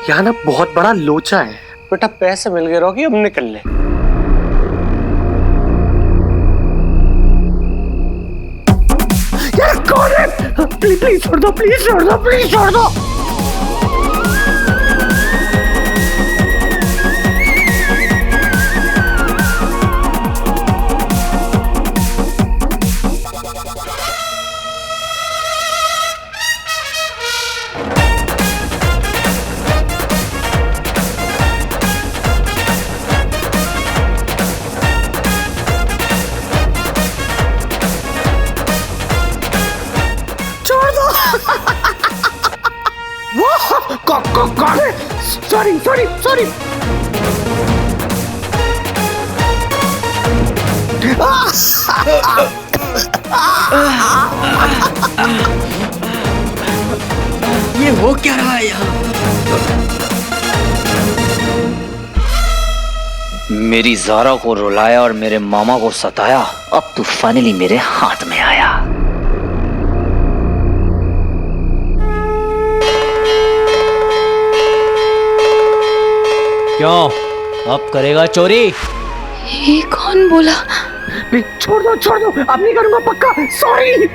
यहाँ ना बहुत बड़ा लोचा है। बेटा पैसे मिल गए रॉकी, अब निकल ले। यार कौन है? प्लीज प्लीज छोड़ दो, प्लीज छोड़ दो, प्लीज छोड़ दो। कौन है? Sorry sorry sorry. ये हो क्या रहा है यहाँ? मेरी ज़ारा को रुलाया और मेरे मामा को सताया, अब तू फाइनली मेरे हाथ में आया। क्यों, अब करेगा चोरी? ये कौन बोला? छोड़ दो, अब नहीं करूंगा पक्का, सॉरी।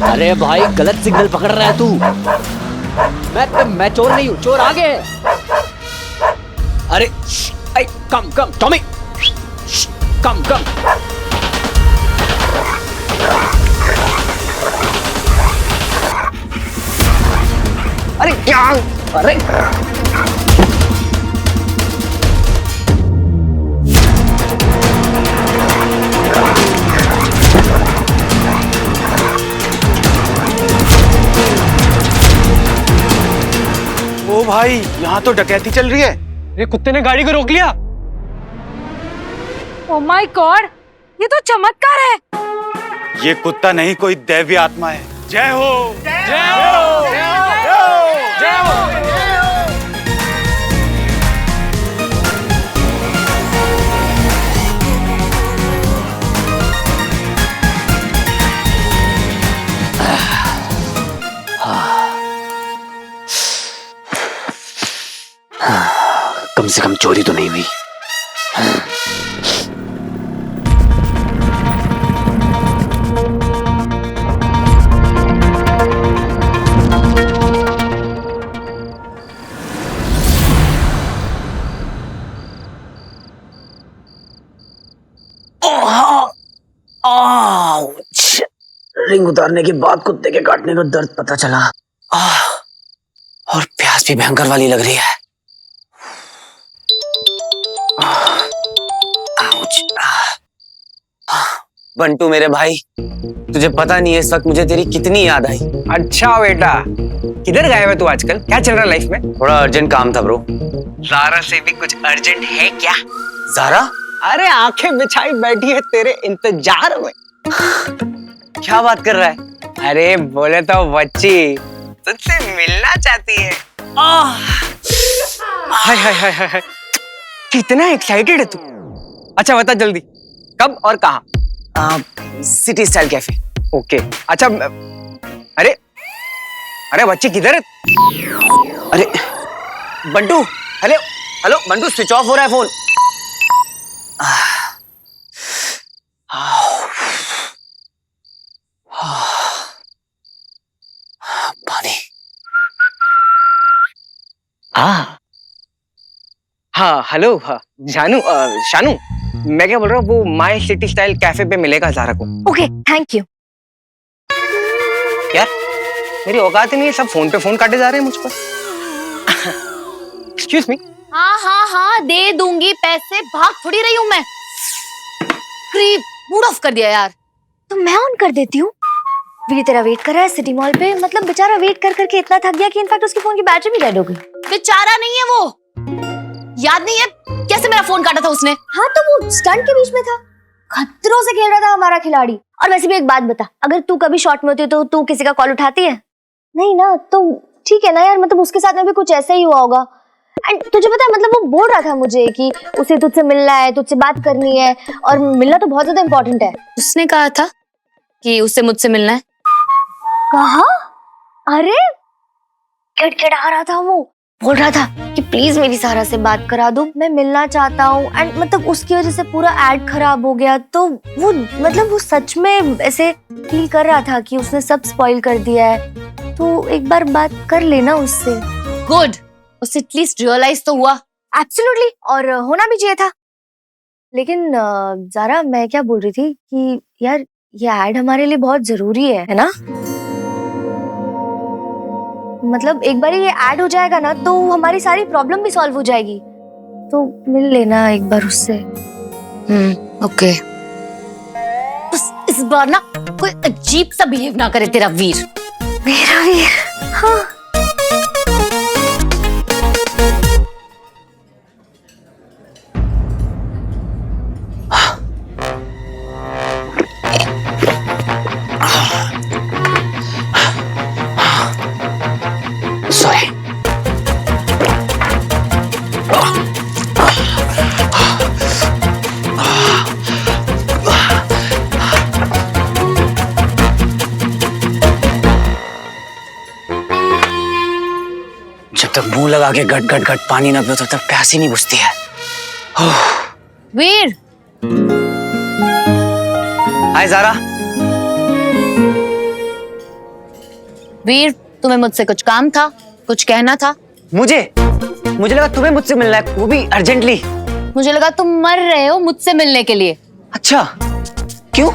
अरे भाई, गलत सिग्नल पकड़ रहा है तू। मैं चोर नहीं हूँ, चोर आगे है। अरे कम टॉमी, कम। अरे क्या? अरे ओ भाई, यहाँ तो डकैती चल रही है। ये कुत्ते ने गाड़ी को रोक लिया। ओह माय गॉड, ये तो चमत्कार है। ये कुत्ता नहीं, कोई दैवी आत्मा है। जय हो, जय हो, जय हो, जय हो। कम से कम चोरी तो नहीं हुई। रिंग उतारने के बाद कुत्ते के काटने का दर्द पता चला। और प्यास भी भयंकर वाली लग रही है। बंटू मेरे भाई, तुझे पता नहीं है इस वक्त मुझे तेरी कितनी याद आई। अच्छा बेटा, किधर गया है तू आजकल? क्या चल रहा है लाइफ में? थोड़ा अर्जेंट काम था ब्रो। ज़ारा से भी कुछ अर्जेंट है क्या? ज़ारा? अरे आंखें बिछाई बैठी है तेरे इंतजार में। क्या बात कर रहा है? अरे बोले तो बच्ची तुझसे मिलना चाहती है। हाय हाय हाय हाय, कितना एक्साइटेड है तू। अच्छा बता जल्दी, कब और कहाँ? City style cafe. ओके अच्छा। अरे अरे बच्ची किधर है? अरे Bantu, hello hello Bantu, switch off हो रहा है फोन। पानी। हाँ हेलो, हाँ जानू, शानू, मैं क्या बोल रहा हूँ, वो माय सिटी स्टाइल कैफे पे मिलेगा ज़ारा को। Okay thank you. यार मेरी औकात ही नहीं है, सब फोन पे फोन काटे जा रहे हैं मुझ पर। Excuse me. हाँ दे दूंगी पैसे, भाग थोड़ी रही हूँ मैं। क्रीप, मूड ऑफ कर दिया यार। तो मैं ऑन कर देती हूँ। वीरी तेरा वेट कर रहा है सिटी मॉल पे, मतलब बेचारा वेट कर करके इतना थक गया कि इनफैक्ट उसके फोन की बैटरी भी डेड हो गई। बेचारा नहीं है वो, याद नहीं है कैसे मेरा फोन काटा था उसने? हाँ तो वो स्टंट के बीच में था, खतरों से खेल रहा था हमारा खिलाड़ी। और वैसे भी एक बात बता, अगर तू कभी शॉट में होती तो तू किसी का कॉल उठाती है? नहीं ना, तो ठीक है ना यार, मतलब उसके साथ में भी कुछ ऐसा ही हुआ होगा। एंड तुझे पता है, मतलब वो बोल रहा था मुझे कि उसे तुझसे मिलना है, तुझसे बात करनी है, और मिलना तो बहुत ज्यादा इम्पोर्टेंट है। उसने कहा था कि उससे मुझसे मिलना है। कहा? अरे किड़किड़ा रहा था वो, बोल रहा था कि प्लीज मेरी सारा से बात करा दो, मैं मिलना चाहता हूँ। एंड मतलब उसकी वजह से पूरा एड खराब हो गया। तो वो मतलब वो सच में ऐसे फील कर रहा था कि उसने सब स्पॉइल कर दिया है। तो एक बार बात कर लेना उससे। गुड, उससे एटलीस्ट रियलाइज तो हुआ। एब्सोल्युटली, और होना भी चाहिए था। लेकिन ज़ारा, मैं क्या बोल रही थी कि यार ये एड हमारे लिए बहुत जरूरी है ना? मतलब एक बार ये ऐड हो जाएगा ना तो हमारी सारी प्रॉब्लम भी सॉल्व हो जाएगी। तो मिल लेना एक बार उससे। ओके। बस इस बार ना कोई अजीब सा बिहेव ना करे तेरा वीर। मेरा वीर? हाँ। सॉरी। जब तक मुंह लगा के गट गट गट पानी ना पियो तब तक प्यास ही नहीं बुझती है। वीर, हाय ज़ारा। वीर, तुम्हें मुझसे कुछ काम था, कुछ कहना था? मुझे लगा तुम्हें मुझसे मिलना है, वो भी अर्जेंटली। मुझे लगा तुम मर रहे हो मुझसे मिलने के लिए। अच्छा, क्यों?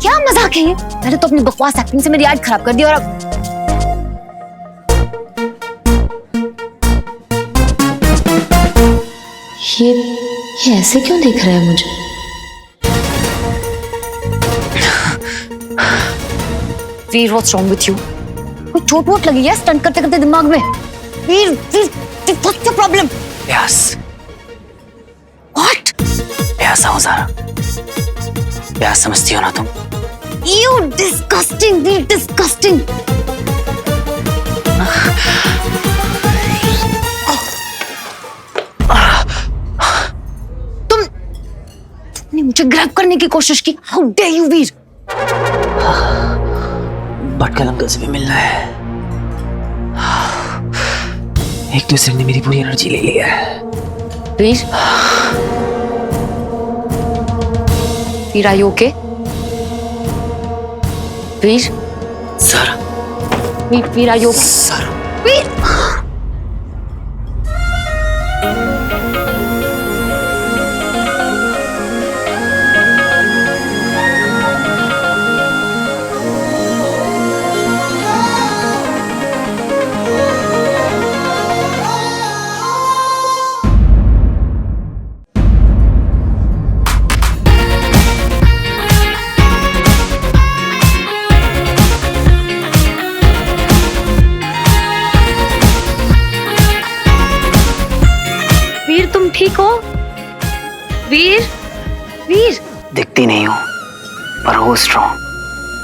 क्या मजाक है ये? मैंने तो अपनी बकवास एक्टिंग से मेरी एड खराब कर दी। और अब ये ऐसे क्यों देख रहा है मुझे? वीर, व्हाट्स रॉन्ग विथ यू? कोई चोट वोट लगी है स्टंट करते करते दिमाग में? Veer, what's your problem? प्यास। व्हाट? प्यासा हूँ ज़ारा। प्यास समझती हो ना तुम? You disgusting Veer, disgusting. तुमने मुझे ग्रैब करने की कोशिश की। How dare you Veer? Bhatkal uncle से भी मिलना है। एक दूसरे ने मेरी पूरी एनर्जी ले लिया है। Veer, Veer, are you okay? Veer, Zara. Veer, are you okay? Zara. Veer, तुम ठीक हो? वीर, वीर। दिखती नहीं हूँ पर हो स्ट्रॉन्ग,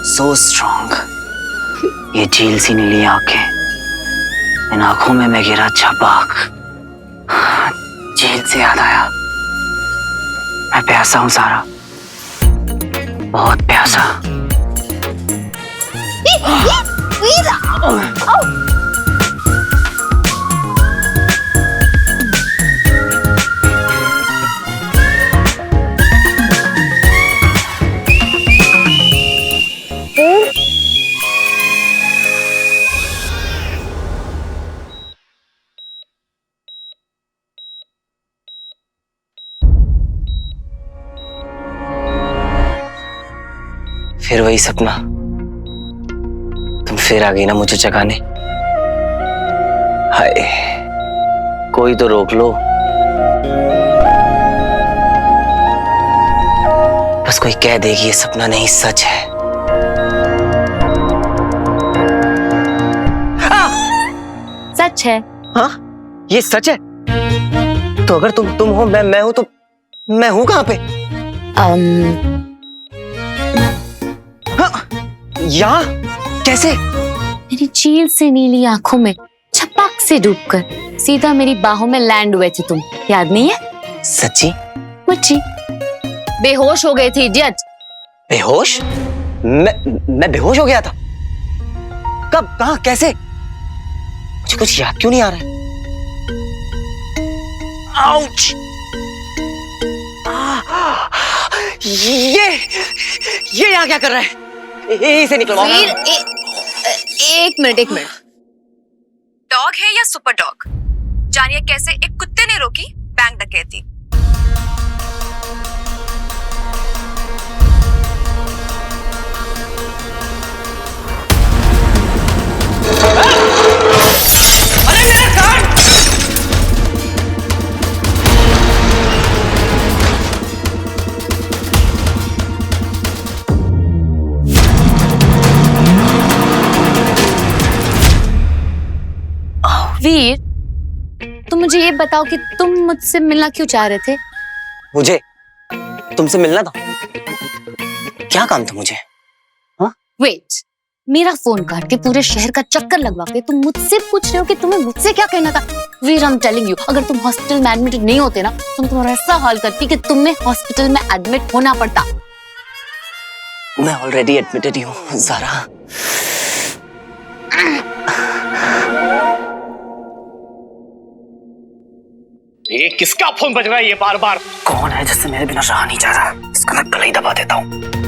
सो स्ट्रॉन्ग। ये झील सी नीली आंखें, इन आंखों में मैं गिरा छपाक। झील से याद आया, मैं प्यासा हूँ ज़ारा, बहुत प्यासा। फिर वही सपना, तुम फिर आ गई ना मुझे जगाने। हाय, कोई तो रोक लो, बस कोई कह दे कि ये सपना नहीं सच है। सच है? हाँ, ये सच है। तो अगर तुम हो मैं हूं तो मैं हूं कहां पे? हाँ, यहाँ कैसे? मेरी चील से नीली आंखों में छपाक से डूबकर सीधा मेरी बाहों में लैंड हुए थे तुम, याद नहीं है? सच्ची? मुझे बेहोश हो गए थे इडियट। बेहोश? मैं बेहोश हो गया था? कब, कहां, कैसे? मुझे कुछ याद क्यों नहीं आ रहा है? आउच! ये यहाँ क्या कर रहा है? इसे निकलवाओ। एक मिनट। डॉग है या सुपर डॉग? जानिए कैसे एक कुत्ते ने रोकी बैंक डकैती। अरे मेरा कार्ड! वीर, तुम मुझे ये बताओ कि तुम मुझसे मिलना क्यों चाह रहे थे? मुझे तुमसे मिलना था। क्या काम था मुझे? वेट, मेरा फोन काट के पूरे शहर का चक्कर लगवा के तुम मुझसे पूछ रहे हो कि तुम्हें मुझसे क्या कहना था? वीर, आई एम टेलिंग यू, अगर तुम हॉस्पिटल में एडमिट नहीं होते ना तो मैं तुम्हारा ऐसा हाल करती कि तुम्हें हॉस्पिटल में एडमिट होना पड़ता। मैं ऑलरेडी एडमिटेड ही हूँ ज़ारा। ये किसका फोन बज रहा है ये बार बार? कौन है जिससे मेरे बिना रहा नहीं जा रहा? इसका मैं गला ही दबा देता हूँ।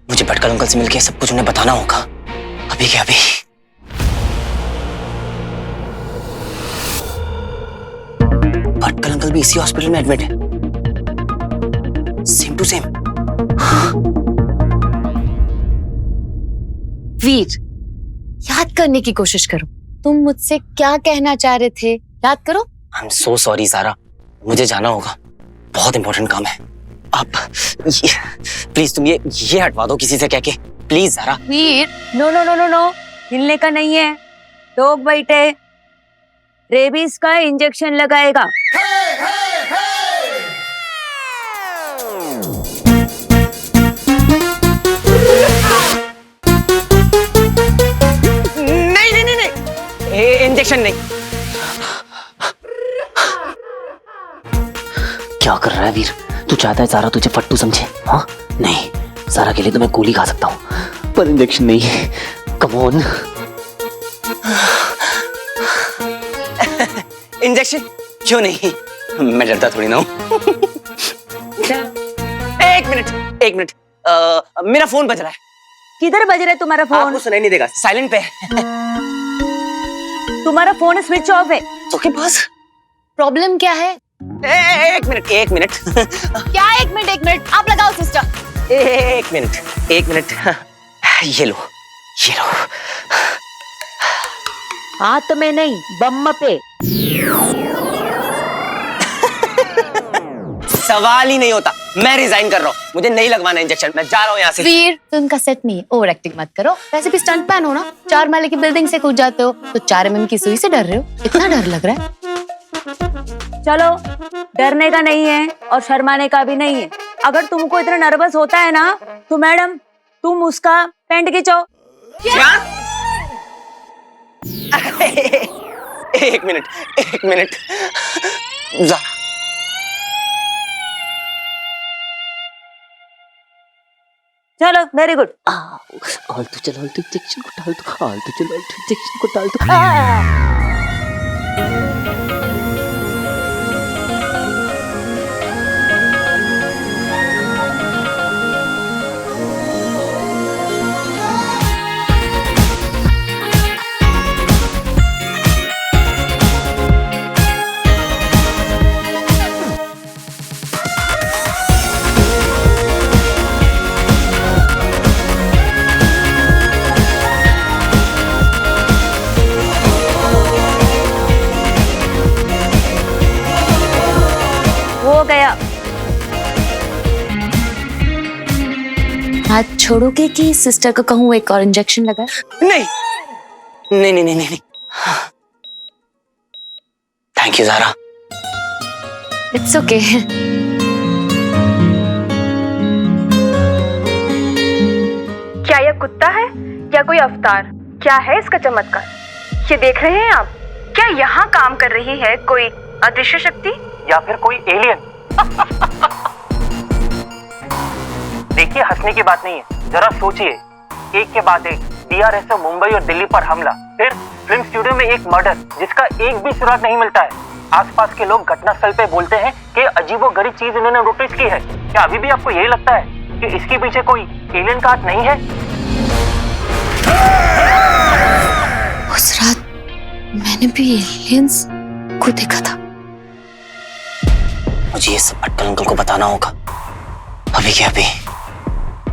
मुझे भटकल अंकल से मिलके सब कुछ उन्हें बताना होगा, अभी के अभी। भटकल अंकल भी इसी हॉस्पिटल में एडमिट है, सेम टू सेम। वीर, याद करने की कोशिश करो, तुम मुझसे क्या कहना चाह रहे थे? याद करो। I am so sorry Zara, मुझे जाना होगा, बहुत इंपॉर्टेंट काम है। आप प्लीज तुम ये हटवा दो किसी से कह के, प्लीज ज़ारा। वीर, नो, हिलने का नहीं है। लोग बैठे, रेबीज का इंजेक्शन लगाएगा। नहीं, इंजेक्शन नहीं। क्या कर रहा है वीर? तू चाहता है ज़ारा तुझे फट्टू समझे? हाँ नहीं, ज़ारा के लिए तो मैं गोली खा सकता हूँ, पर इंजेक्शन नहीं। Come on. इंजेक्शन क्यों नहीं? मैं डरता थोड़ी ना हूँ। एक मिनट, मेरा फोन बज रहा है। किधर बज रहा है तुम्हारा फोन? आपको सुनाई नहीं देगा, साइलेंट पे है। तुम्हारा फोन स्विच ऑफ है। तो के पास प्रॉब्लम क्या है? एक मिनट। क्या एक मिनट? आप लगाओ सिस्टर। एक मिनट। ये लो। हाथ में नहीं, बम पे। सवाल ही नहीं होता, मैं रिजाइन कर रहा हूँ, मुझे नहीं लगवाना इंजेक्शन, मैं जा रहा हूँ यहाँ से। वीर, तुम का सेट नहीं है, ओवर एक्टिंग मत करो। वैसे भी स्टंट मैन हो ना, 4 माले की बिल्डिंग से कूद जाते हो, तो 4 mm की सुई से डर रहे हो? इतना डर लग रहा है? चलो, डरने का नहीं है और शर्माने का भी नहीं है। अगर तुमको इतना नर्वस होता है ना, तो मैडम तुम उसका पैंट खींचो। क्या? एक मिनट। चलो, वेरी गुड। आलतू चल, आलतू इंजेक्शन को डाल दो, आलतू चल, आलतू इंजेक्शन को डाल दो। हो गया। हाथ छोड़ोगे कि सिस्टर को कहूँ एक और इंजेक्शन लगा? नहीं नहीं नहीं नहीं नहीं, thank you Zara. It's okay. क्या यह कुत्ता है या कोई अवतार? क्या है इसका चमत्कार? ये देख रहे हैं आप? क्या यहाँ काम कर रही है कोई अदृश्य शक्ति या फिर कोई एलियन? देखिए, हंसने की बात नहीं है, जरा सोचिए। एक के बाद एक DRSO मुंबई और दिल्ली पर हमला, फिर फिल्म स्टूडियो में एक मर्डर जिसका एक भी सुराग नहीं मिलता है। आसपास के लोग घटनास्थल पे बोलते हैं कि अजीबोगरीब चीज इन्होंने नोटिस की है। क्या अभी भी आपको यही लगता है कि इसके पीछे कोई एलियन का हाथ नहीं है? उस रात मैंने भी एलियंस को देखा था। मुझे ये सब भट्टल अंकल को बताना होगा, अभी क्या अभी।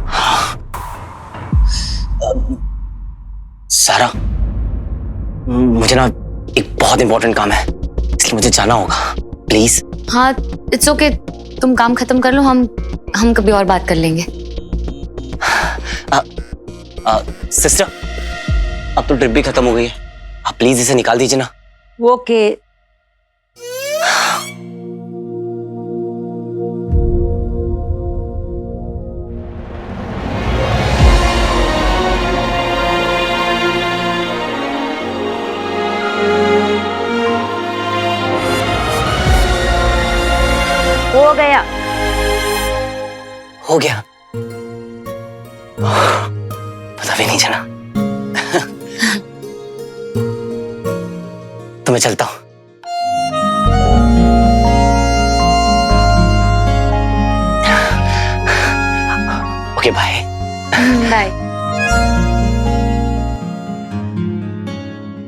हाँ। सारा, मुझे ना एक बहुत इंपॉर्टेंट काम है, इसलिए मुझे जाना होगा, प्लीज। हाँ इट्स ओके, तुम काम खत्म कर लो, हम कभी और बात कर लेंगे। सिस्टर, अब तो ट्रिप भी खत्म हो गई है, आप प्लीज इसे निकाल दीजिए ना। ओके। हो गया। हो गया? पता भी नहीं चला। तो मैं चलता हूँ। Okay bye. बाय।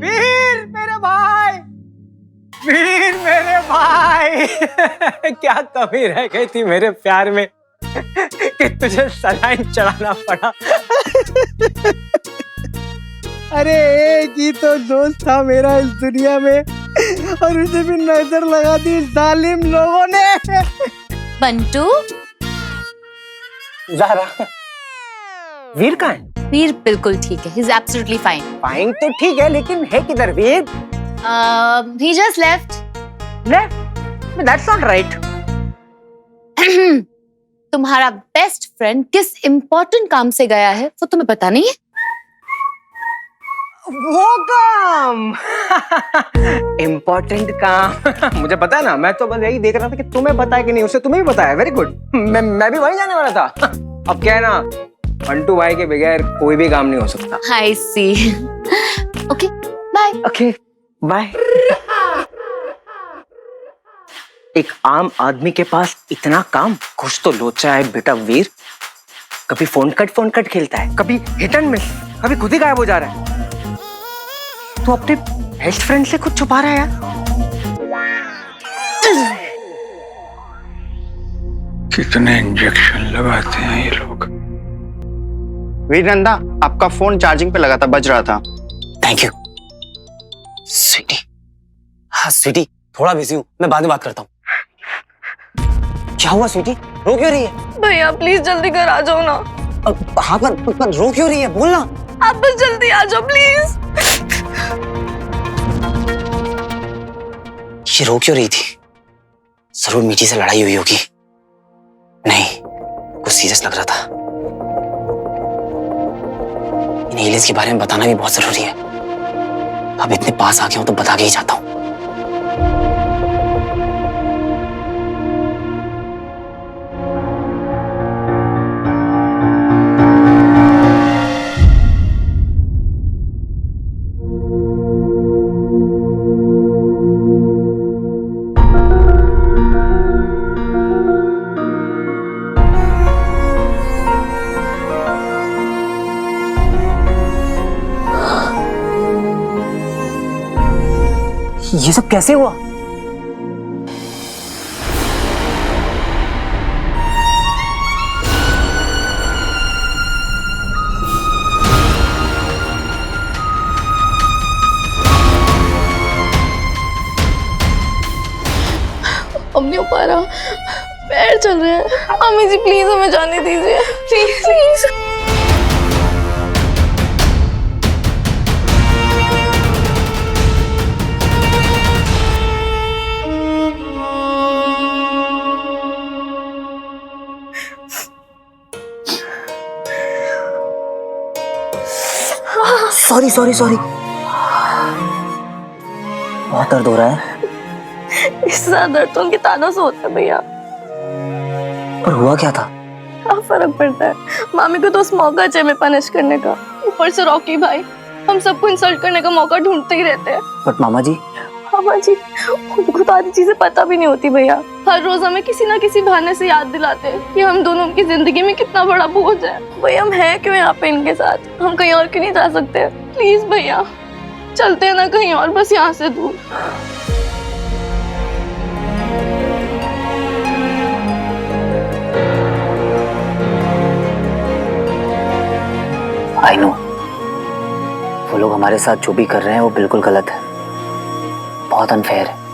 वीर मेरे भाई, वीर मेरे भाई। क्या कमी रह गई थी मेरे प्यार में कि तुझे सलाइन चढ़ाना पड़ा। अरे एक ही तो दोस्त था मेरा इस दुनिया में, और उसे भी नजर लगा दी जालिम लोगों ने। बंटू, ज़ारा, वीर कहाँ है? वीर बिल्कुल ठीक है, he is absolutely fine. Fine तो ठीक है, लेकिन है किधर Veer? He just left. That's not right. तुम्हारा बेस्ट फ्रेंड किस इम्पोर्टेंट काम से गया है वो तुम्हें पता नहीं है? वो काम इम्पोर्टेंट काम मुझे पता है ना, मैं तो बस यही देख रहा था कि तुम्हें पता है कि नहीं। उसे तुम्हें भी पता है, वेरी गुड। मैं भी वहीं जाने वाला था। अब क्या है ना, बंटू भाई के बगैर कोई भी काम नहीं हो सकता। I see. Okay, bye. Okay bye. एक आम आदमी के पास इतना काम, कुछ तो लोचा है बेटा वीर। कभी फोन कट खेलता है, कभी हिट एंड मिस, कभी खुद ही गायब हो जा रहा है। तो अपने बेस्ट फ्रेंड से कुछ छुपा रहा है यार। कितने इंजेक्शन लगाते हैं ये लोग। वीरनंदा, आपका फोन चार्जिंग पे लगा था, बज रहा था। Thank you sweetie. हाँ स्वीटी, थोड़ा बिजी हूँ, मैं बाद में बात करता हूँ। क्या हुआ स्वीटी, रो क्यों रही है? भैया प्लीज जल्दी घर आ जाओ ना। हाँ पर रो क्यों रही है, बोलना। आप बस जल्दी आ जाओ प्लीज। ये रो क्यों रही थी? जरूर मीठी से लड़ाई हुई होगी। नहीं, कुछ सीरियस लग रहा था। इन एलियंस के बारे में बताना भी बहुत जरूरी है। अब इतने पास आ गया हूं तो बता के ही जाता हूं। ये सब कैसे हुआ? अब नहीं हो पा रहा। भैया, पैर चल रहे हैं। अम्मी जी प्लीज हमें जाने दीजिए, please please. Sorry sorry sorry, बहुत दर्द हो रहा है। इससे ज्यादा दर्द तो उनके तानों से होता है भैया। पर हुआ क्या था? क्या फर्क पड़ता है, मामी को तो उस मौका चाहिए में पनिश करने का। ऊपर से रॉकी भाई हम सबको इंसल्ट करने का मौका ढूंढते ही रहते हैं। बट मामा जी उनको तो आधी चीजें पता भी नहीं होती भैया। हर रोज हमें किसी ना किसी बहाने से याद दिलाते हैं कि हम दोनों की जिंदगी में कितना बड़ा बोझ है। भैया हम हैं क्यों यहाँ पे इनके साथ, हम कहीं और क्यों नहीं जा सकते? प्लीज भैया चलते हैं ना कहीं और, बस यहाँ से दूर। आई नो, वो लोग हमारे साथ जो भी कर रहे हैं वो बिल्कुल गलत है, बहुत अनफेयर है।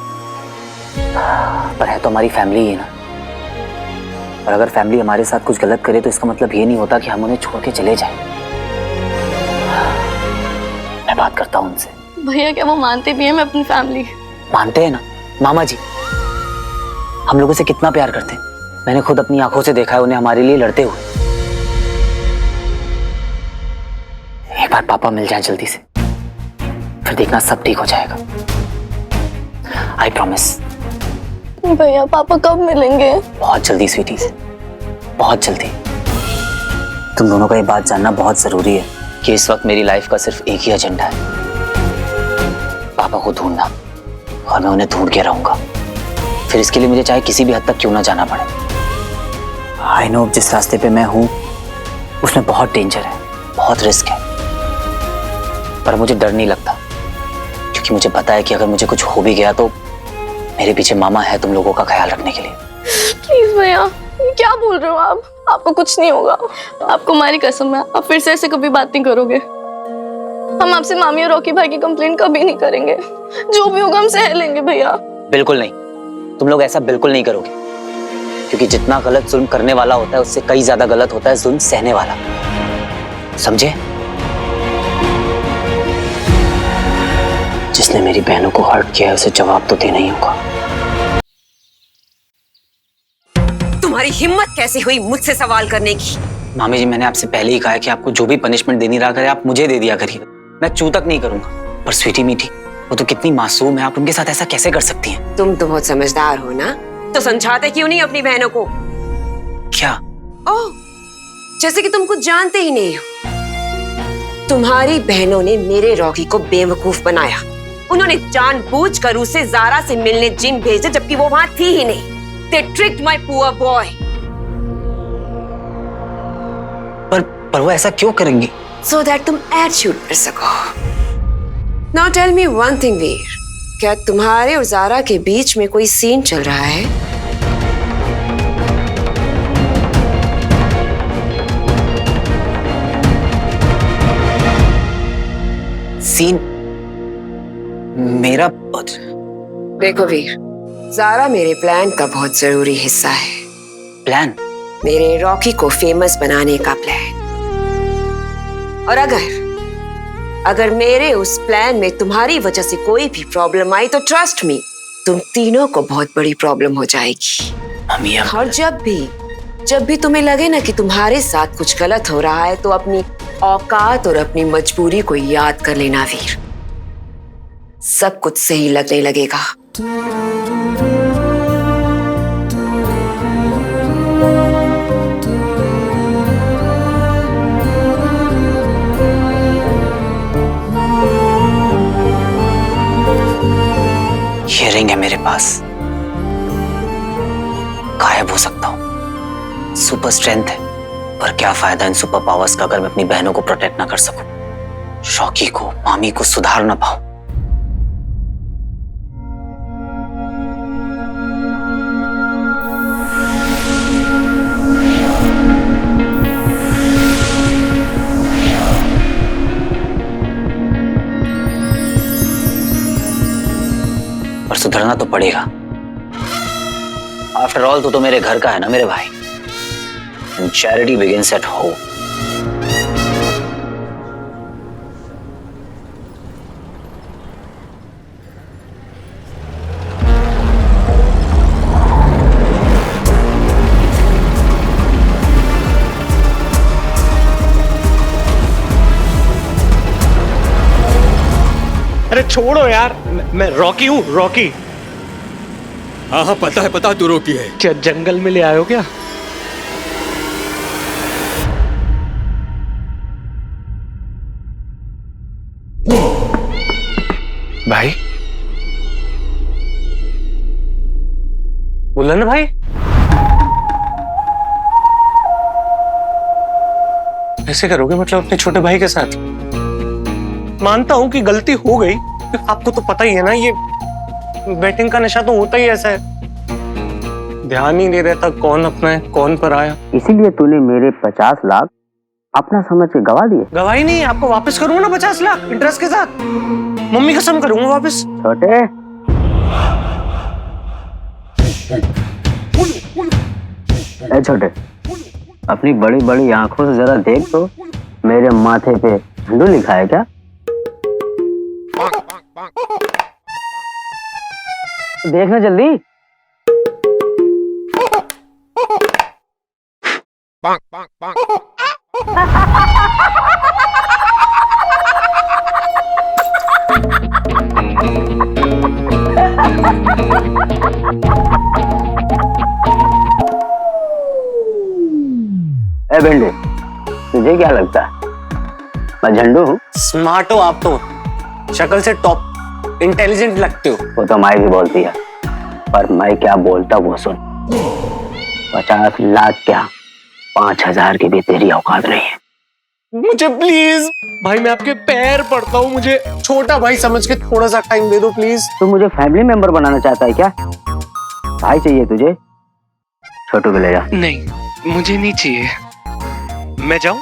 पर है तो हमारी फैमिली ही ना, और अगर फैमिली हमारे साथ कुछ गलत करे तो इसका मतलब ये नहीं होता कि हम उन्हें छोड़ के चले जाएं। मैं बात करता हूँ उनसे। भैया क्या वो मानते भी हैं मैं अपनी फैमिली? मानते हैं ना मामा जी, हम लोगों से कितना प्यार करते हैं। मैंने खुद अपनी आंखों से देखा है उन्हें हमारे लिए लड़ते हुए। एक बार पापा मिल जाए जल्दी से, फिर देखना सब ठीक हो जाएगा। I promise. भैया पापा कब मिलेंगे? बहुत जल्दी स्वीटी से, बहुत जल्दी। तुम दोनों को ये बात जानना बहुत जरूरी है कि इस वक्त मेरी लाइफ का सिर्फ एक ही एजेंडा है, पापा को ढूंढना, और मैं उन्हें ढूंढ के रहूंगा। फिर इसके लिए मुझे चाहे किसी भी हद तक क्यों ना जाना पड़े। आई नो जिस रास्ते पे मैं हूं उसमें बहुत डेंजर है, बहुत रिस्क है, पर मुझे डर नहीं लगता, क्योंकि मुझे पता है कि अगर मुझे कुछ हो भी गया तो मेरे पीछे मामा है तुम लोगों का ख्याल रखने के लिए। प्लीज भैया, क्या बोल रहे हो आप? आपको कुछ नहीं होगा, आपको हमारी कसम है, आप फिर से ऐसे कभी बात नहीं करोगे। हम आपसे मामी और रॉकी भाई की कंप्लेंट कभी नहीं करेंगे, जो भी होगा हम सह लेंगे भैया। बिल्कुल नहीं, तुम लोग ऐसा बिल्कुल नहीं करोगे, क्योंकि जितना गलत जुल्म करने वाला होता है उससे कई ज्यादा गलत होता है जुल्म सहने वाला, समझे? जिसने मेरी बहनों को हर्ट किया है उसे जवाब तो देना ही होगा। तुम्हारी हिम्मत कैसी हुई मुझसे सवाल करने की? मामी जी मैंने आपसे पहले ही कहा है कि आपको जो भी पनिशमेंट देनी रहा करे आप मुझे दे दिया करिए, मैं चू तक नहीं करूंगा। पर स्वीटी मीठी वो तो कितनी मासूम है, आप उनके साथ ऐसा कैसे कर सकती हैं? तुम तो बहुत समझदार हो ना, तो समझाते क्यों नहीं अपनी बहनों को? क्या? ओह, जैसे कि तुम कुछ जानते ही नहीं हो। तुम्हारी बहनों ने मेरे रॉकी को बेवकूफ बनाया। उन्होंने जानबूझकर उसे ज़ारा से मिलने जिम भेजा, जबकि वो वहां थी ही नहीं। They tricked my poor boy. पर वो ऐसा क्यों करेंगी? So that तुम एड शूट कर सको। Now tell me one thing, वीर, क्या तुम्हारे और ज़ारा के बीच में कोई सीन चल रहा है? सीन? मेरा? देखो वीर, ज़ारा मेरे प्लान का बहुत जरूरी हिस्सा है। प्लान? मेरे रॉकी को फेमस बनाने का प्लान। और अगर मेरे उस प्लान में तुम्हारी वजह से कोई भी प्रॉब्लम आई तो ट्रस्ट मी, तुम तीनों को बहुत बड़ी प्रॉब्लम हो जाएगी। मम्मी और जब भी तुम्हें लगे ना कि तुम्हारे साथ कुछ गलत हो रहा है तो अपनी औकात और अपनी मजबूरी को याद कर लेना वीर, सब कुछ सही लगने लगेगा। ये रिंग है मेरे पास, गायब हो सकता हूं, सुपर स्ट्रेंथ है, पर क्या फायदा इन सुपर पावर्स का अगर मैं अपनी बहनों को प्रोटेक्ट ना कर सकूं, रॉकी को, मामी को सुधार ना पाऊं। पर सुधरना तो पड़ेगा। आफ्टर ऑल तो मेरे घर का है ना मेरे भाई। And charity begins at home. अरे छोड़ो यार, मैं रॉकी हूँ, रॉकी। हाँ हाँ पता तू रोकी है। क्या जंगल में ले आए हो क्या? भाई बोला ना भाई, ऐसे करोगे मतलब अपने छोटे भाई के साथ? मानता हूं कि गलती हो गई, आपको तो पता ही है ना, ये बैटिंग का नशा तो होता ही ऐसा है, ध्यान ही नहीं रहता कौन अपना है कौन पर आया। इसीलिए तूने मेरे 50 लाख अपना समझ के गवा दिए। गवाही नहीं, आपको वापस करूंगा ना 50 लाख इंटरेस्ट के साथ, मम्मी कसम करूंगा वापस। छोटे ए छोटे, अपनी बड़ी बड़ी आंखों से जरा देख तो, मेरे माथे पे झंडू लिखा है क्या? देखना जल्दी। ए भिंडे, तुझे क्या लगता है मैं झंडू हूँ? स्मार्ट हो आप तो, शक्ल से टॉप इंटेलिजेंट लगते हो। वो तो माई भी बोलती है, पर मैं क्या बोलता वो सुन। 50 लाख क्या 5000 की भी तेरी औकात नहीं है। मुझे प्लीज भाई, मैं आपके पैर पड़ता हूँ, मुझे छोटा भाई समझ के थोड़ा सा टाइम दे दो प्लीज। तू मुझे फैमिली मेंबर बनाना चाहता है क्या? भाई चाहिए तुझे? छोटू को ले जा। नहीं मुझे नहीं चाहिए, मैं जाऊं?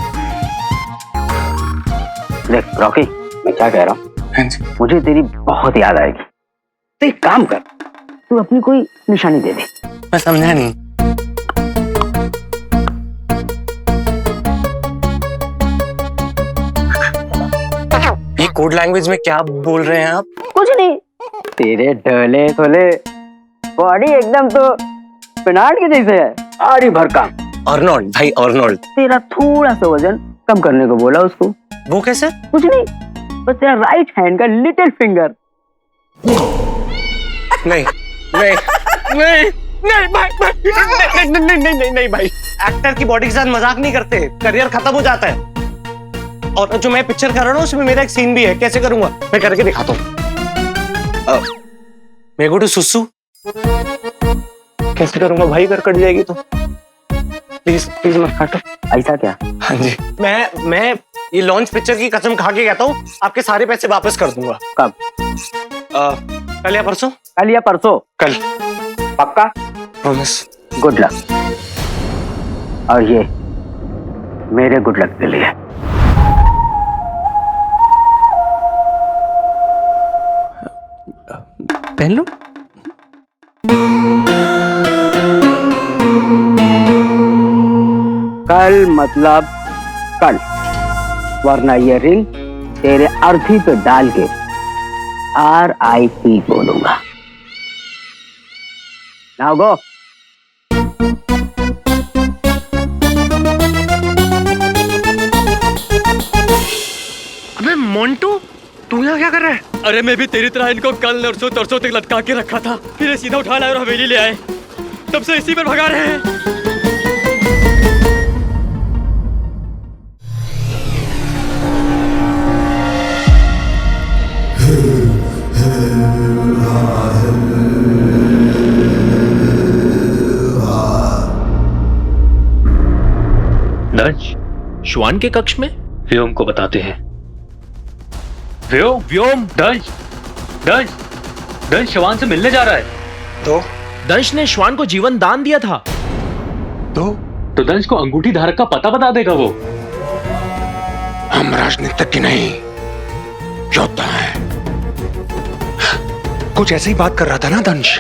देख रॉकी, मैं क्या कह रहा हूँ, मुझे तेरी बहुत याद आएगी, तो एक काम कर, तू अपनी कोई निशानी दे दे। मैं समझा नहीं। ये कोड लैंग्वेज में क्या बोल रहे हैं आप? कुछ नहीं, तेरे ढोले थोले बॉडी एकदम तो पिनाट के जैसे है, आरी भर काम। अर्नोल्ड भाई, अर्नोल्ड। तेरा थोड़ा सा वजन कम करने को बोला उसको। वो कैसे? कुछ नहीं, बस तेरा राइट हैंड का लिटिल फिंगर। नहीं नहीं नहीं नहीं भाई, नहीं भाई, एक्टर की बॉडी के साथ मजाक नहीं करते, करियर खत्म हो जाता है। और जो मैं पिक्चर कर रहा हूँ उसमें मेरा एक सीन भी है, कैसे करूंगा मैं करके दिखाता हूँ। मेरे को तो सुसु कैसे करूंगा भाई, कर कट जाएगी तो प्लीज प्लीज मत काटो। ऐसा क्या? हाँ जी, मैं ये लॉन्च पिक्चर की कसम खा के कहता हूँ, आपके सारे पैसे वापस कर दूंगा। कब? कल या परसों। कल या परसों? कल पक्का? प्रॉमिस। Good luck. और ये मेरे गुड लक के लिए। पहन लो। कल मतलब कल, वरना ये रिंग तेरे अर्थी पे डाल के RIP बोलूंगा। Now go. अबे मोंटू, तू यहाँ क्या कर रहा है? अरे मैं भी तेरी तरह इनको कल नरसों तरसों तक लटका के रखा था, फिर सीधा उठा लाए और हवेली ले आए, तब से इसी पर भगा रहे हैं। दंश श्वान के कक्ष में व्योम को बताते हैं। व्योम व्योम दंश दंश दंश श्वान से मिलने जा रहा है। तो दंश ने श्वान को जीवन दान दिया था। तो दंश को अंगूठी धारक का पता बता देगा वो। हम राजनीतिज्ञ नहीं, योद्धा हैं। कुछ ऐसी बात कर रहा था ना दंश,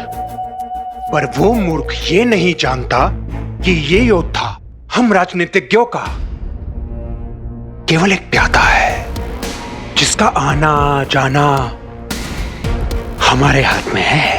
पर वो मूर्ख ये नहीं जानता कि ये योद्धा हम राजनीतिज्ञों का केवल एक प्यादा है, जिसका आना जाना हमारे हाथ में है।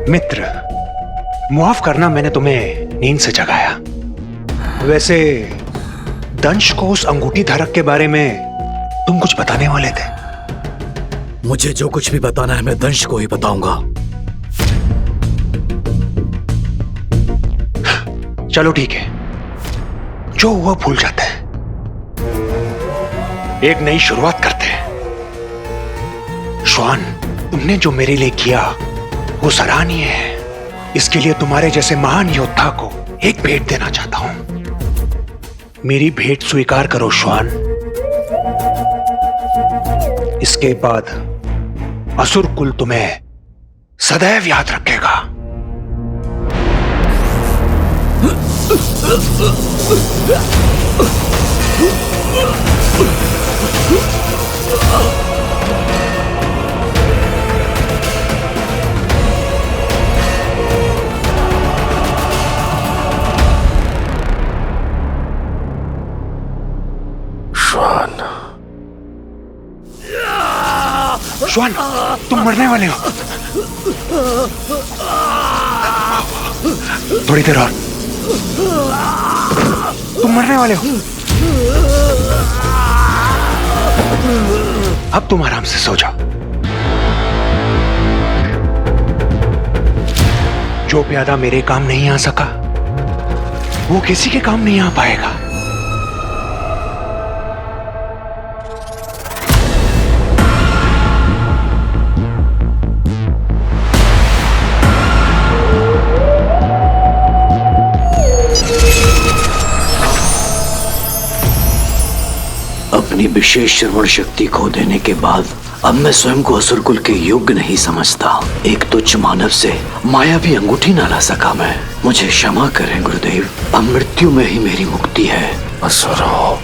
मित्र, माफ करना मैंने तुम्हें नींद से जगाया। वैसे दंश को उस अंगूठी धारक के बारे में तुम कुछ बताने वाले थे। मुझे जो कुछ भी बताना है मैं दंश को ही बताऊंगा। चलो ठीक है, जो हुआ भूल जाते हैं, एक नई शुरुआत करते हैं। श्वान, तुमने जो मेरे लिए किया वो सराहनीय है। इसके लिए तुम्हारे जैसे महान योद्धा को एक भेंट देना चाहता हूं। मेरी भेंट स्वीकार करो श्वान। इसके बाद असुर कुल तुम्हें सदैव याद रखेगा। श्वान, तुम मरने वाले हो। थोड़ी देर और, तुम मरने वाले हो। अब तुम आराम से सो जाओ। जो प्यादा मेरे काम नहीं आ सका वो किसी के काम नहीं आ पाएगा। अपनी विशेष श्रवण शक्ति खो देने के बाद अब मैं स्वयं को असुरकुल के योग्य नहीं समझता। एक तुच्छ मानव से माया भी अंगूठी ना ला सका मैं। मुझे क्षमा करें गुरुदेव, अब मृत्यु में ही मेरी मुक्ति है। असुरो,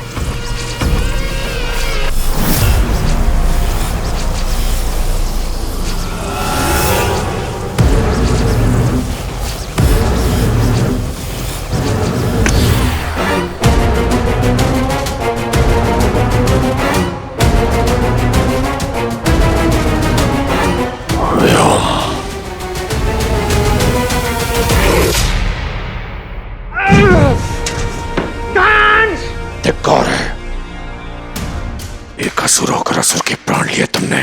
असुर होकर असुर के प्राण लिए तुमने।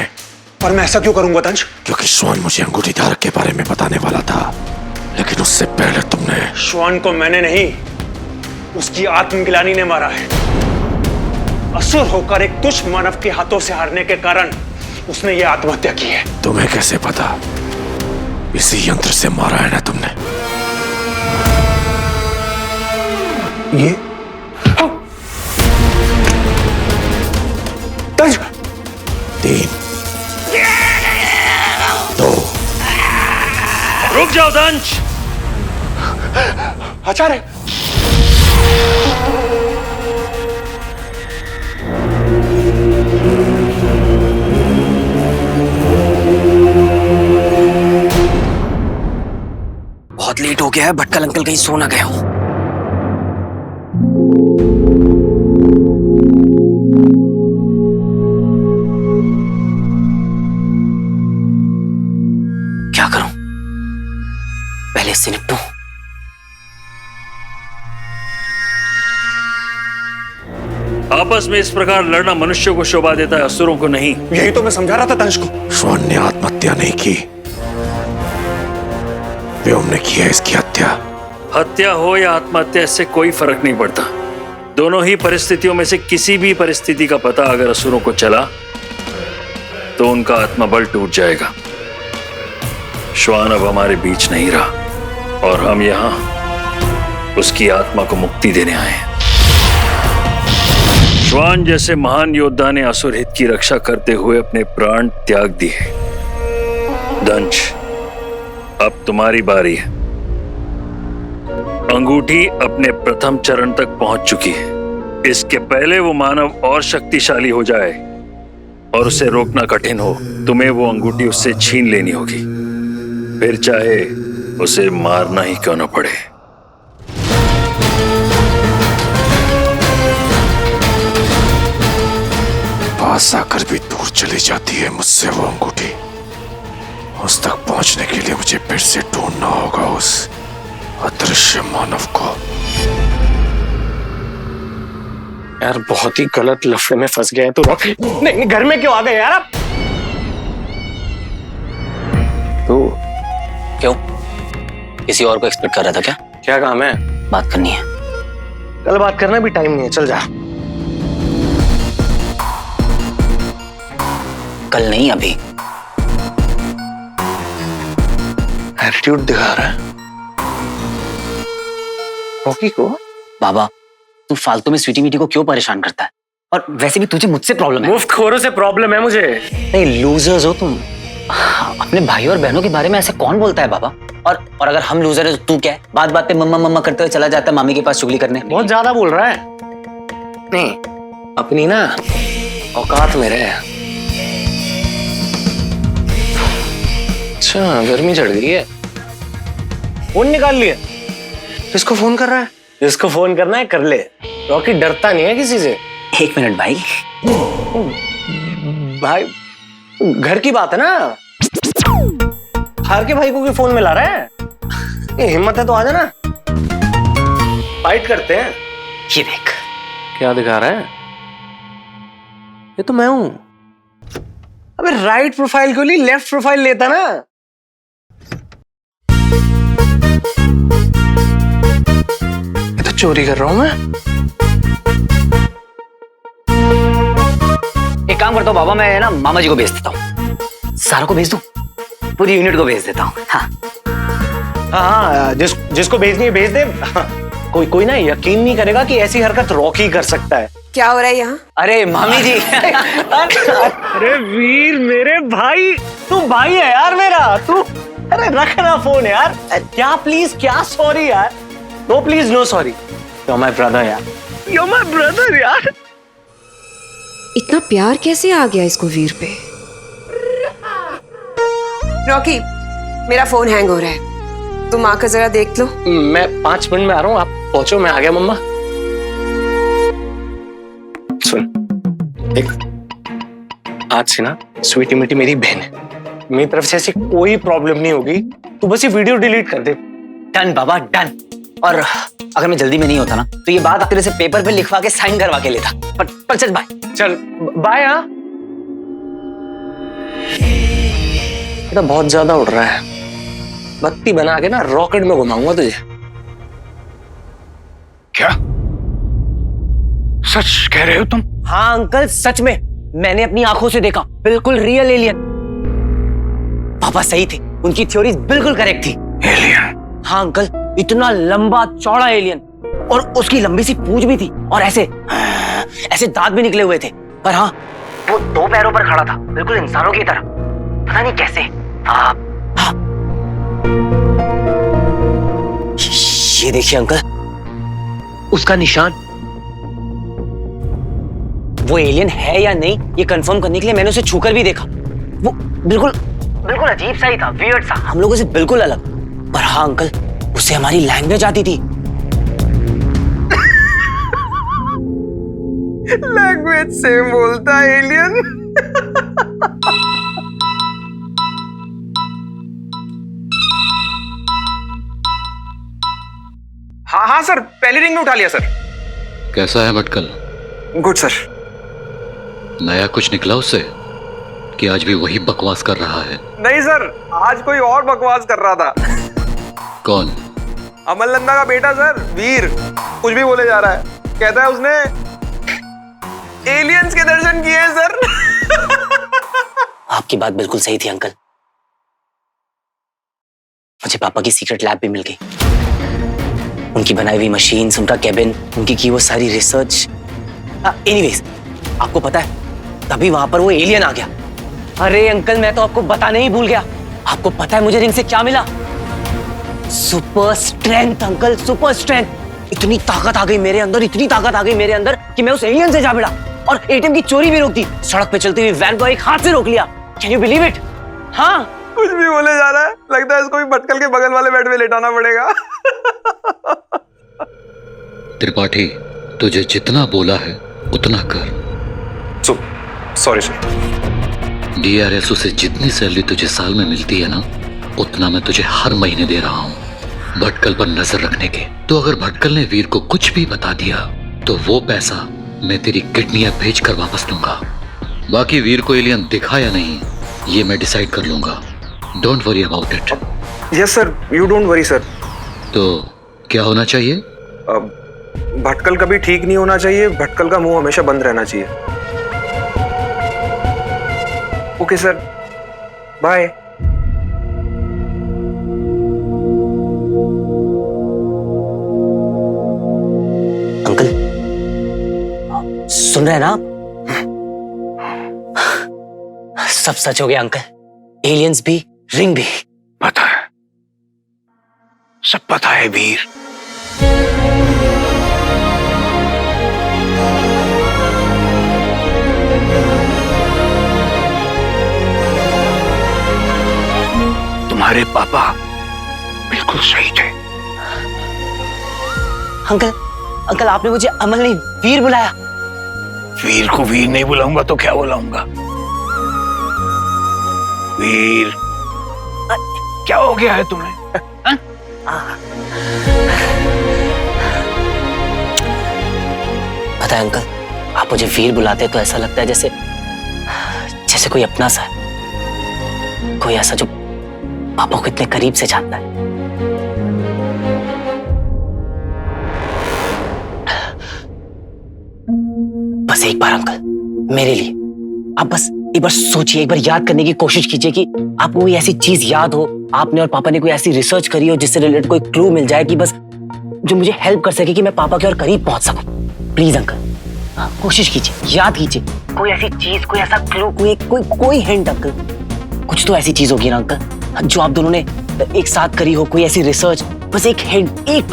पर मैं ऐसा क्यों करूंगा दंश? क्योंकि श्वान मुझे अंगूठी धारक के बारे में बताने वाला था, लेकिन उससे पहले तुमने। श्वान को मैंने नहीं, उसकी आत्मग्लानि ने मारा है। असुर होकर एक तुच्छ मानव के हाथों से हारने के कारण उसने ये आत्महत्या की है। तुम्हें कैसे पता? इसी यंत्र से मारा है ना तुमने? ये 3, 2। रुक जाओ दंश। आचार्य, बहुत लेट हो गया है, भटकल अंकल कहीं सो ना गए हो। क्या करूं? पहले इससे निपटूं। आपस में इस प्रकार लड़ना मनुष्यों को शोभा देता है, असुरों को नहीं। यही तो मैं समझा रहा था दंश को। श्वान ने आत्महत्या नहीं की, पे हमने की है इसकी हत्या। हत्या हो या आत्महत्या, इससे कोई फर्क नहीं पड़ता। दोनों ही परिस्थितियों में से किसी भी परिस्थिति का पता अगर असुरों को चला तो उनका आत्मबल टूट जाएगा। श्वान अब हमारे बीच नहीं रहा और हम यहाँ उसकी आत्मा को मुक्ति देने आए हैं। श्वान जैसे महान योद्धा ने असुर हित की रक्षा करते हुए अपने प्राण त्याग दिए। दंश, अब तुम्हारी बारी है। अंगूठी अपने प्रथम चरण तक पहुंच चुकी है। इसके पहले वो मानव और शक्तिशाली हो जाए और उसे रोकना कठिन हो, तुम्हें वो अंगूठी उससे छीन लेनी होगी, फिर चाहे उसे मारना ही क्यों न पड़े। पास आकर भी दूर चली जाती है मुझसे वो अंगूठी। उस तक पहुंचने के लिए मुझे फिर से ढूंढना होगा उस अदृश्य मानव को। यार बहुत ही गलत लफड़े में फंस गए तो रॉकी। नहीं, घर में क्यों आ गए यार आप? तू क्यों किसी और को एक्सपेक्ट कर रहा था क्या? क्या काम है? बात करनी है। कल बात करना भी टाइम नहीं है, चल जा। कल नहीं, अभी। एटीट्यूड दिखा रहा है रॉकी को। बाबा, तू फालतू में स्वीटी मीटी को क्यों परेशान करता है? और वैसे भी तुझे मुझसे प्रॉब्लम है। मुफ्तखोरों से प्रॉब्लम है मुझे। नहीं, लूजर्स हो तुम। अपने भाई और बहनों के बारे में ऐसे कौन बोलता है बाबा? और अगर हम लूजर है तो तू क्या है? बात बात पे मम्मा मम्मा करते हुए चला जाता है मामी के पास चुगली करने। बहुत ज्यादा बोल रहा है। नहीं, अपनी ना औकात में रहे। अच्छा, गर्मी चढ़ गई है। फोन निकाल लिया। किसको फोन कर रहा है? जिसको फोन करना है कर ले। रॉकी डरता नहीं है किसी से। 1 मिनट भाई। भाई घर की बात है ना। हार के भाई को भी फोन मिला रहा है। ये हिम्मत है तो आ जाना, फाइट करते हैं। ये देख क्या दिखा रहा है। ये तो मैं हूं। अबे राइट प्रोफाइल क्यों नहीं लेफ्ट प्रोफाइल लेता ना। ये तो चोरी कर रहा हूं मैं। एक काम करता हूँ बाबा, मैं ना मामा जी को भेज देता हूँ। सारा को भेज दूं? पूरी यूनिट को भेज देता हूँ। हाँ हाँ, जिसको भेजनी है भेज दे। हाँ, कोई ना यकीन नहीं करेगा कि ऐसी हरकत रॉकी कर सकता है। क्या हो रहा है यहाँ? अरे मामी जी। अरे वीर मेरे भाई, तू भाई है यार मेरा। तू अरे रखना फोन यार। क्या प्लीज, क्या सॉरी यार। No please, no sorry. You my brother यार। यू माय ब्रदर यार। इतना प्यार कैसे आ गया इसको वीर पे? रॉकी, मेरा फोन हैंग हो रहा है, तुम आकर जरा देख लो। मैं 5 मिनट में आ रहा हूँ, आप पहुंचो, मैं आ गया मम्मा। सुन, एक आज से ना स्वीटी मिटी मेरी बहन है। मेरी तरफ से ऐसी कोई प्रॉब्लम नहीं होगी। तू बस ये वीडियो डिलीट कर दे। डन बाबा, डन। और अगर मैं जल्दी में नहीं होता ना तो ये बात तेरे से पेपर पे लिखवा के साइन करवा के लेता। पर चल बाय। चल बाय। हाँ, ये तो बहुत ज्यादा उड़ रहा है। बत्ती बना के ना रॉकेट में घुमाऊंगा तुझे। क्या सच कह रहे हो तुम? हाँ अंकल, सच में मैंने अपनी आंखों से देखा। बिल्कुल रियल एलियन। पापा सही थे, उनकी थ्योरीज बिल्कुल करेक्ट थी। एलियन? हाँ अंकल, इतना लंबा चौड़ा एलियन, और उसकी लंबी सी पूंछ भी थी, और ऐसे दांत भी निकले हुए थे। पर हाँ, वो 2 पैरों पर खड़ा था, बिल्कुल इंसानों की तरह। पता नहीं कैसे। हाँ। ये देखिए अंकल, उसका निशान। वो एलियन है या नहीं ये कंफर्म करने के लिए मैंने उसे छूकर भी देखा। वो बिल्कुल अजीब सा ही था, वियर्ड सा, हम लोगों से बिल्कुल अलग। पर हाँ अंकल, उसे हमारी लैंग्वेज आती थी। लैंग्वेज सेम बोलता है एलियन। हाँ सर, पहली रिंग में उठा लिया सर। कैसा है भटकल? Good sir. नया कुछ निकला उससे कि आज भी वही बकवास कर रहा है? नहीं सर, आज कोई और बकवास कर रहा था। कौन? अमल नंदा का बेटा सर, वीर। कुछ भी बोले जा रहा है। कहता है उसने एलियंस के दर्शन किए हैं सर। आपकी बात बिल्कुल सही थी अंकल। मुझे पापा की सीक्रेट लैब भी मिल गई। उनकी बनाई हुई मशीन्स, उनका कैबिन, उनकी की वो सारी रिसर्च। एनीवेज, आपको पता है तभी वहां पर वो एलियन आ गया। अरे अंकल, मैं तो आपको बताने ही भूल गया। आपको पता है मुझे रिंग से क्या मिला? Super strength uncle, super strength. इतनी ताकत आ गई मेरे अंदर, इतनी ताकत आ गई मेरे अंदर कि मैं उस एलियन से जा भिड़ा और एटीएम की चोरी भी रोक दी। सड़क पे चलती हुई वैन को एक हाथ से रोक लिया। Can you believe it? हाँ, कुछ भी बोले जा रहा है। लगता है इसको भी भटकल के बगल वाले बेड में लेटाना पड़ेगा। त्रिपाठी, तुझे जितना बोला है उतना कर। Sorry sir. डीआरएसओ से जितनी सैलरी तुझे साल में मिलती है ना, उतना मैं तुझे हर महीने दे रहा हूँ भटकल पर नजर रखने के। तो अगर भटकल ने वीर को कुछ भी बता दिया तो वो पैसा मैं तेरी किडनियां भेजकर वापस लूंगा। बाकी वीर को एलियन दिखा या नहीं, ये मैं डिसाइड कर लूंगा। Don't worry about it. Yes sir, you don't worry sir. तो क्या होना चाहिए? भटकल कभी ठीक नहीं होना चाहिए। भटकल का मुंह हमेशा बंद रहना चाहिए। Okay sir, bye. अंकल सुन रहे हैं ना आप? सब सच हो गया अंकल। एलियंस भी, रिंग भी। पता है, सब पता है वीर। तुम्हारे पापा बिल्कुल सही थे। अंकल आपने मुझे अमल नहीं वीर बुलाया। वीर को वीर नहीं बुलाऊंगा तो क्या बुलाऊंगा? वीर, क्या हो गया है तुम्हें? पता है अंकल, आप मुझे वीर बुलाते तो ऐसा लगता है जैसे कोई अपना सा है, कोई ऐसा जो पापा को इतने करीब से जानता है। बस एक बार अंकल, मेरे लिए आप बस एक बार सोचिए, एक बार याद करने की कोशिश कीजिए कि आपको कोई ऐसी चीज याद हो, आपने और पापा ने कोई ऐसी रिसर्च करी हो जिससे रिलेटेड कोई क्लू मिल जाए कि बस जो मुझे हेल्प कर सके कि मैं पापा के और करीब पहुंच सकूं। प्लीज अंकल, कोशिश कीजिए, याद कीजिए कोई ऐसी चीज, कोई ऐसा क्लू, कोई हिंट अंकल। कुछ तो ऐसी चीज होगी ना अंकल जो आप दोनों ने एक साथ करी हो, कोई ऐसी रिसर्च, बस एक हिंट, एक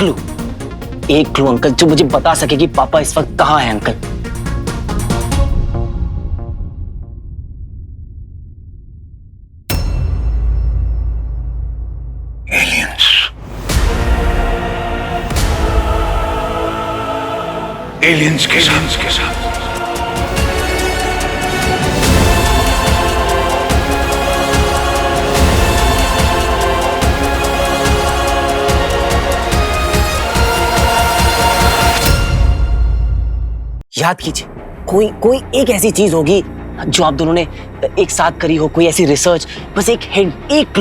क्लू अंकल जो मुझे बता सके कि पापा इस वक्त कहाँ है अंकल। एलियंस के साथ याद कीजिए, कोई एक ऐसी चीज होगी जो आप दोनों ने एक साथ करी हो, कोई ऐसी रिसर्च, बस एक हिंट, एक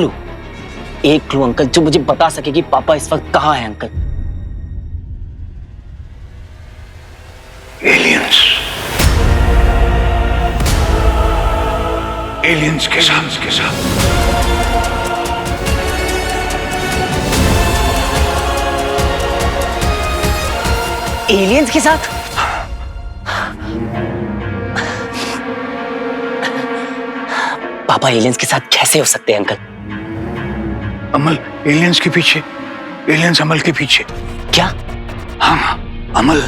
क्लू अंकल जो मुझे बता सके कि पापा इस वक्त कहाँ है अंकल। एलियंस के साथ एलियंस के साथ? पापा एलियंस के साथ कैसे हो सकते हैं अंकल? अमल एलियंस के पीछे, एलियंस अमल के पीछे। क्या? हाँ, अमल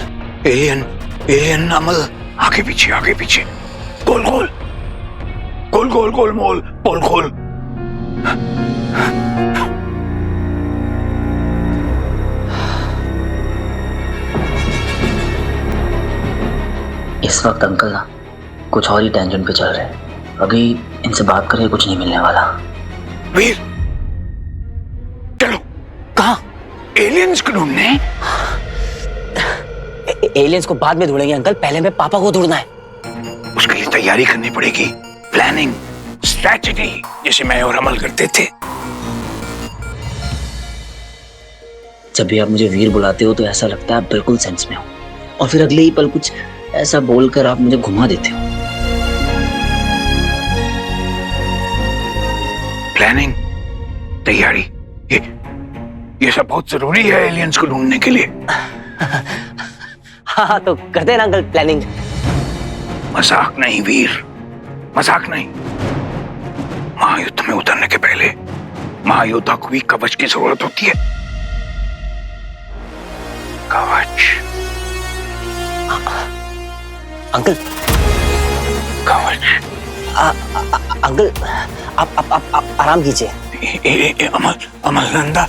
एलियन अमल आगे पीछे गोल मोल पोल खोल। इस वक्त अंकल ना कुछ और ही टेंशन पे चल रहे हैं। अभी इनसे बात करके कुछ नहीं मिलने वाला। वीर, चलो। कहाँ? एलियंस को ढूंढने। एलियंस को बाद में ढूंढेंगे अंकल, पहले हमें पापा को ढूंढना है। उसके लिए तैयारी करनी पड़ेगी, प्लानिंग, स्ट्रैटेजी, जैसे मैं और अमल करते थे। जब भी आप मुझे वीर बुलाते हो तो ऐसा लगता है आप बिल्कुल सेंस में हो, और फिर अगले ही पल कुछ ऐसा बोलकर आप मुझे घुमा देते हो। प्लानिंग, तैयारी, ये सब बहुत जरूरी है एलियंस को ढूंढने के लिए। हाँ तो करते हैं ना अंकल प्लानिंग। मजाक नहीं वीर, मजाक नहीं। महायुद्ध में उतरने के पहले महायोद्धा को भी कवच की जरूरत होती है। कवच। अंकल कवच। अंकल आप आराम कीजिए। अमलनंदा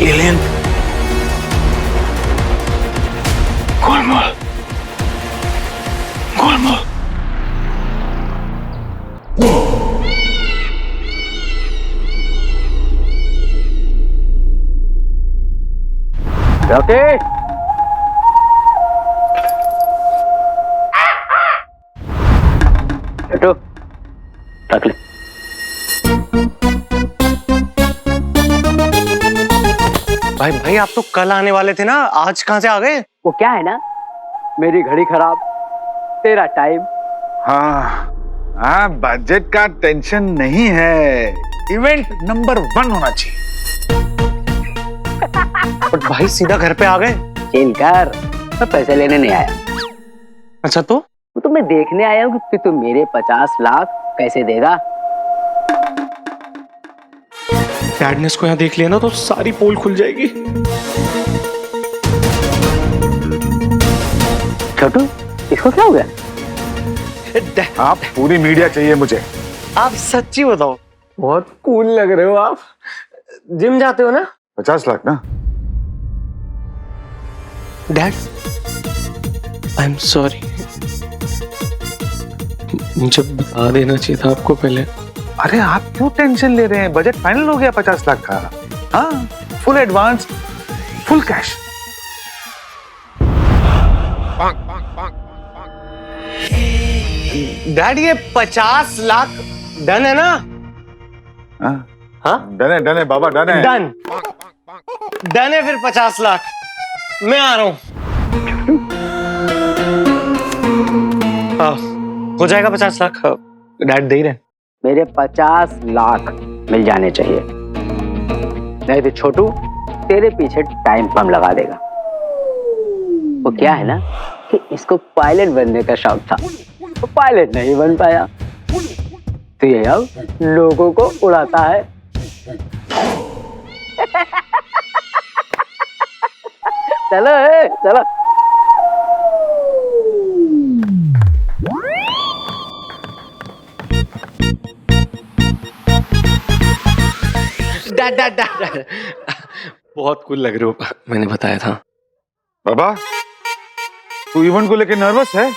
एलियन गोलमाल गोलमाल। रॉकी, बैठो, रख ले। भाई आप तो कल आने वाले थे ना, आज कहाँ से आ गए? वो क्या है ना, मेरी घड़ी खराब, तेरा टाइम। हाँ, बजट का टेंशन नहीं है, इवेंट नंबर 1 होना चाहिए। बट भाई सीधा घर पे आ गए। चिल कर, मैं पैसे लेने नहीं आया। अच्छा तो मैं देखने आया हूँ कि तू मेरे 50 लाख कैसे देगा। डैड ने इसको यहाँ देख लिया ना तो सारी पोल खुल जाएगी। छोटू, इसको क्या हो गया? आप पूरी मीडिया चाहिए मुझे। आप सच्ची बताओ, बहुत कूल लग रहे हो आप। जिम जाते हो ना? 50 लाख ना? डैड, आई एम सॉरी, मुझे बता देना चाहिए था आपको पहले। अरे आप क्यों टेंशन ले रहे हैं? बजट फाइनल हो गया 50 लाख का। हाँ, full advance, full cash. Dad ये 50 लाख डन है ना? हाँ डन है बाबा, डन है। डन है फिर 50 लाख। मैं आ रहा हूं। हो जाएगा 50 लाख। डैड दे ही रहे। मेरे 50 लाख मिल जाने चाहिए, नहीं तो छोटू तेरे पीछे टाइम बम लगा देगा। वो क्या है ना कि इसको पायलट बनने का शौक था, तो पायलट नहीं बन पाया, तो ये अब लोगों को उड़ाता है। चलो चलो। डैड बहुत कूल लग रहे हो, मैंने बताया था। बाबा, तू इवेंट को लेके नर्वस है?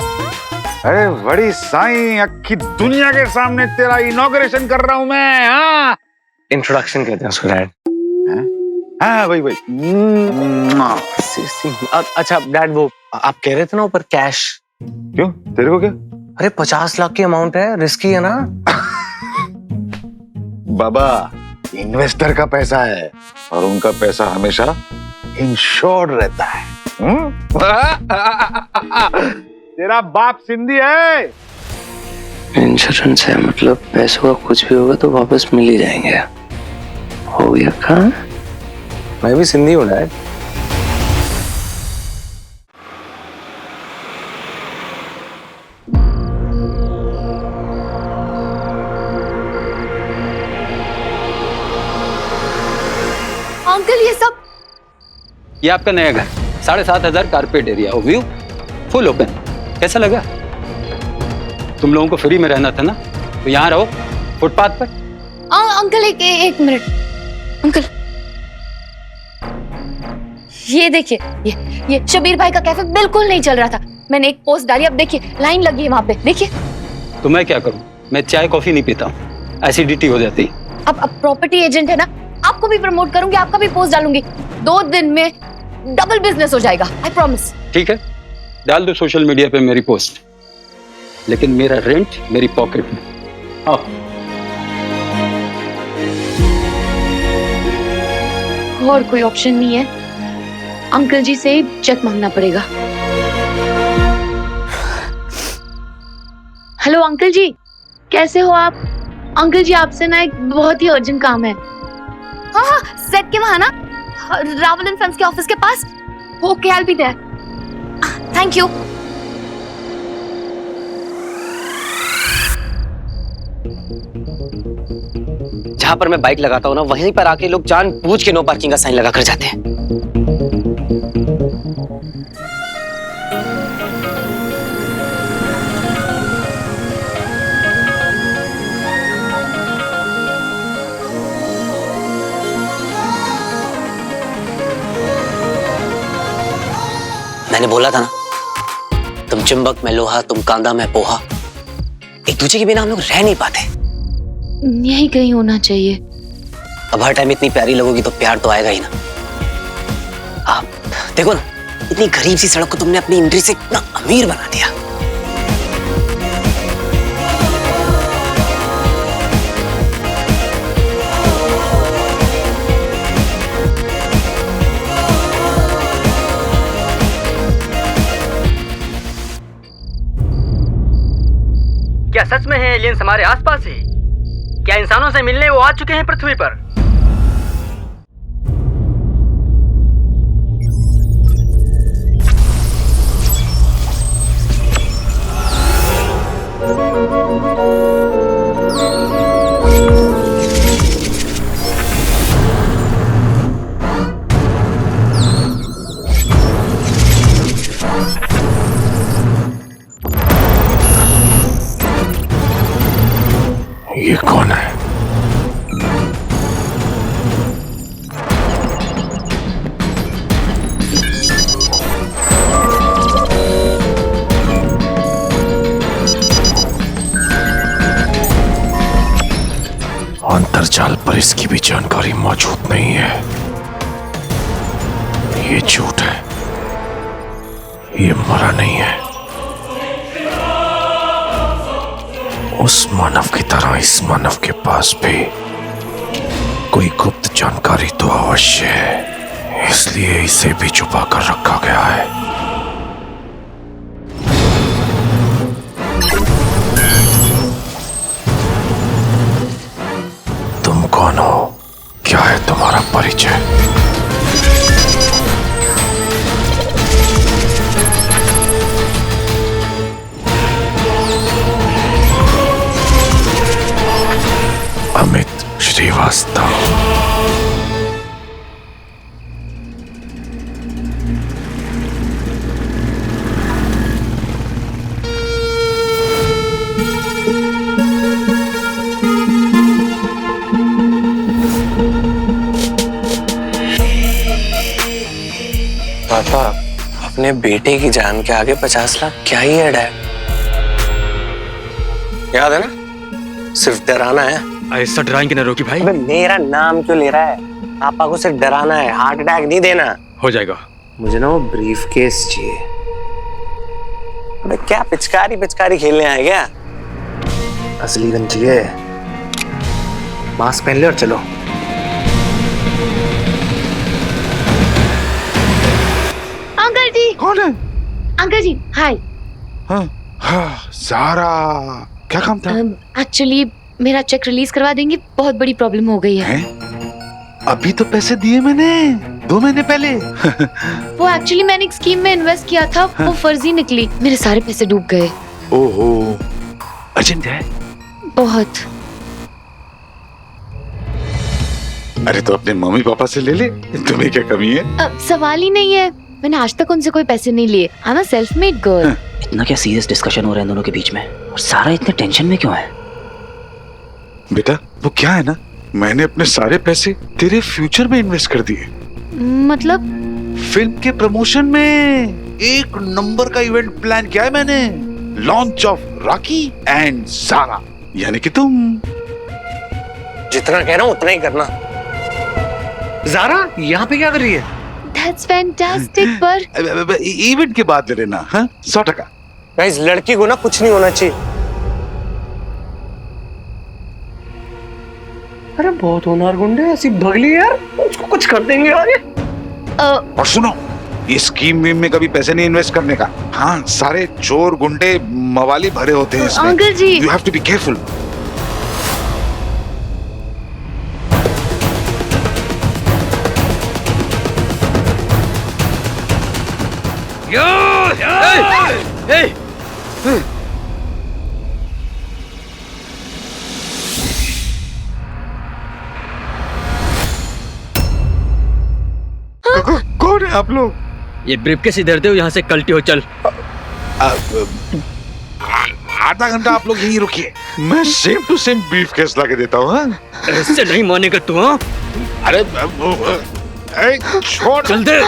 अरे बड़ी साईं, अक्की दुनिया के सामने तेरा इनॉग्रेशन कर रहा हूं मैं। हाँ, इंट्रोडक्शन कहते हैं उसको डैड। हाँ भाई। अच्छा डैड, वो आप कह रहे थे ना ऊपर कैश, क्यों? तेरे को क्या? अरे 50 लाख की अमाउंट है, रिस्की है ना? बाबा, इन्वेस्टर का पैसा है और उनका पैसा हमेशा इंश्योर्ड रहता है। तेरा बाप सिंधी है। इंश्योरेंस है मतलब पैसों का कुछ भी होगा तो वापस मिल ही जाएंगे। हो गया काम। मैं भी सिंधी हूँ डैड। अंकल ये सब, ये आपका नया घर, 7,500 carpet area, view full open. कैसा लगा? तुम लोगों को फ्री में रहना था ना, तो यहाँ रहो फुटपाथ पर। अंकल एक मिनट। अंकल ये देखिए, ये शबीर भाई का कैफे बिल्कुल नहीं चल रहा था। मैंने एक पोस्ट डाली, अब देखिए लाइन लगी है वहां पे, देखिए। तो मैं क्या करूं? मैं चाय कॉफी नहीं पीता हूँ, एसिडिटी हो जाती। अब प्रॉपर्टी एजेंट है ना, आपको भी प्रमोट करूंगी, आपका भी पोस्ट डालूंगी। 2 दिन में डबल बिजनेस हो जाएगा, आई प्रॉमिस। ठीक है, डाल दो सोशल मीडिया पे मेरी पोस्ट, लेकिन मेरा रेंट मेरी पॉकेट में। आओ। और कोई ऑप्शन नहीं है? अंकल जी से ही चेक मांगना पड़ेगा। हेलो अंकल जी, कैसे हो आप? अंकल जी आपसे ना एक बहुत ही अर्जेंट काम है। हाँ हाँ, सेट के वहाँ ना, रावल एंड सन्स के ऑफिस के पास। Okay, I will be there. Thank you. जहां पर मैं बाइक लगाता हूँ ना, वहीं पर आके लोग जानबूझ के नो पार्किंग का साइन लगा कर जाते हैं। मैंने बोला था ना, तुम चुंबक मैं लोहा, तुम कांदा मैं पोहा। एक दूसरे के बिना हम लोग रह नहीं पाते। यही कहीं होना चाहिए। अब हर टाइम इतनी प्यारी लगोगी तो प्यार तो आएगा ही ना। आप देखो ना, इतनी गरीब सी सड़क को तुमने अपनी एंट्री से इतना अमीर बना दिया। क्या सच में है एलियंस हमारे आसपास है? क्या इंसानों से मिलने वो आ चुके हैं पृथ्वी पर? ये कौन है? अंतर्जाल पर इसकी भी जानकारी मौजूद नहीं है। ये झूठ है, ये मरा नहीं है। उस मानव की तरह इस मानव के पास भी कोई गुप्त जानकारी तो अवश्य है, इसलिए इसे भी छुपा कर रखा गया है। तुम कौन हो? क्या है तुम्हारा परिचय? अमित श्रीवास्तव। पापा, अपने बेटे की जान के आगे 50 लाख क्या ही ऐड है? याद है ना, सिर्फ डराना है। ऐसा डराएंगे ना रोकी भाई। अबे मेरा नाम क्यों ले रहा है? पापा को सिर्फ डराना है, हार्ट अटैक नहीं देना। हो जाएगा। मुझे ना वो ब्रीफ केस चाहिए। अबे क्या पिचकारी पिचकारी खेलने आए क्या? असली गन चाहिए। मास्क पहन ले और चलो। अंकल जी। कौन है? अंकल जी हाय। हाँ, हाँ, सारा क्या काम था? एक्चुअली मेरा चेक रिलीज करवा देंगे, बहुत बड़ी प्रॉब्लम हो गई है। अभी तो पैसे दिए मैंने 2 महीने पहले। वो एक्चुअली मैंने एक स्कीम में इन्वेस्ट किया था, वो फर्जी निकली, मेरे सारे पैसे डूब गए। ओहो, अर्जेंट है? बहुत। अरे तो अपने मम्मी पापा से ले ले, तुम्हें क्या कमी है? अब सवाल ही नहीं है, मैंने आज तक उनसे कोई पैसे नहीं लिए। I am a self made girl. इतना क्या सीरियस डिस्कशन हो रहा है दोनों के बीच में, और सारा इतने टेंशन में क्यों है? बेटा वो क्या है ना, मैंने अपने सारे पैसे तेरे फ्यूचर में इन्वेस्ट कर दिए। मतलब? फिल्म के प्रमोशन में एक नंबर का इवेंट प्लान किया है मैंने। लॉन्च ऑफ रॉकी एंड सारा, यानी कि तुम। जितना कह रहा हूँ उतना ही करना। ज़ारा यहाँ पे क्या कर रही है? That's fantastic, पर इवेंट के बाद ले लेना। हाँ, 100%। गाइस, लड़की को ना कुछ नहीं होना चाहिए। अरे बहुत होनहार गुंडे, ऐसी भगली यार, उसको कुछ कर देंगे। और और सुनो, ये स्कीम में कभी पैसे नहीं इन्वेस्ट करने का। हाँ, सारे चोर गुंडे मवाली भरे होते हैं इसमें। Uncle ji. You have to be careful. कौन है आप लोग? ये ब्रीफकेस इधर दे, यहाँ से कल्टी हो चल। आधा घंटा आप लोग यहीं रुकिए, मैं same to same briefcase ला के देता हूँ। ऐसे नहीं मानेगा तू। हाँ, अरे छोड़, चल दे,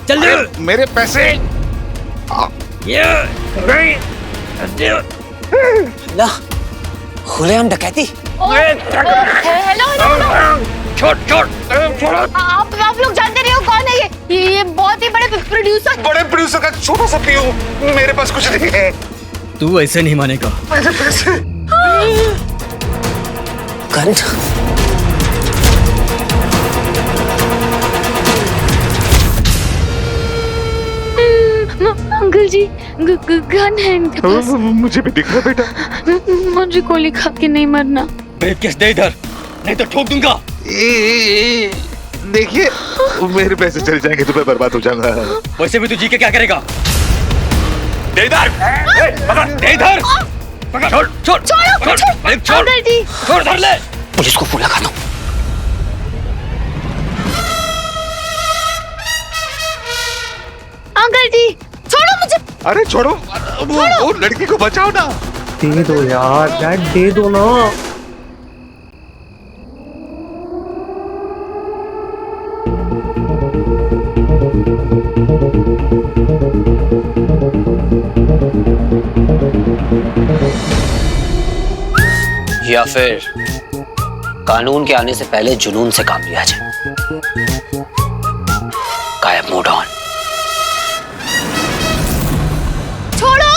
चल दे मेरे पैसे। खुलेआम डकैती। हेलो छोड़ छोड़। आप लोग जानते नहीं हो कौन है ये बहुत ही बड़े प्रोड्यूसर का छोटा सा पीयू। मेरे पास कुछ नहीं है। तू ऐसे नहीं मानेगा। मेरे पैसे। गन। अंकल जी गन है इनके पास। मुझे भी दिख रहा बेटा। मुझे गोली खा के नहीं मरना। ब्रीफकेस दे इधर, नहीं तो ठोक दूंगा। देखिए, मेरे पैसे चले जाएंगे तो मैं बर्बाद हो जाऊंगा। वैसे भी तू जी के क्या करेगा? दे इधर, दे इधर। छोड़ छोड़ छोड़ छोड़ छोड़, धर ले। पुलिस को फोन लगा दो। अंकल जी छोड़ो मुझे। अरे छोड़ो, वो लड़की को बचाओ ना। दे दो यार, डैड दे दो ना। या फिर कानून के आने से पहले जुनून से काम लिया जाए। कायब मूड ऑन। छोड़ो।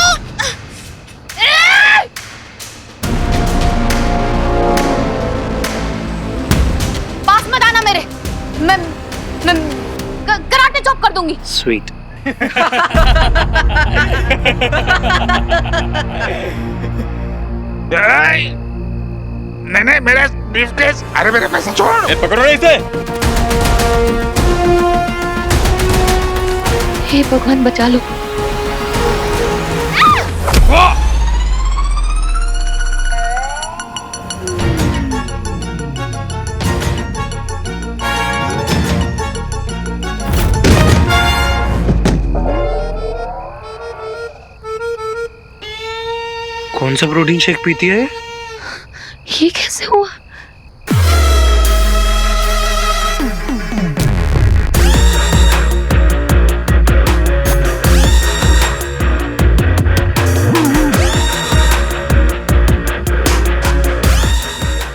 पास मत आना मेरे। मैं कराटे चॉप कर दूंगी। स्वीट। नहीं, मेरा ब्रीफकेस। अरे मेरा पैसा छोड़। पकड़ो इसे। हे भगवान बचा लो। कौन सा प्रोटीन शेक पीती है? ये कैसे हुआ?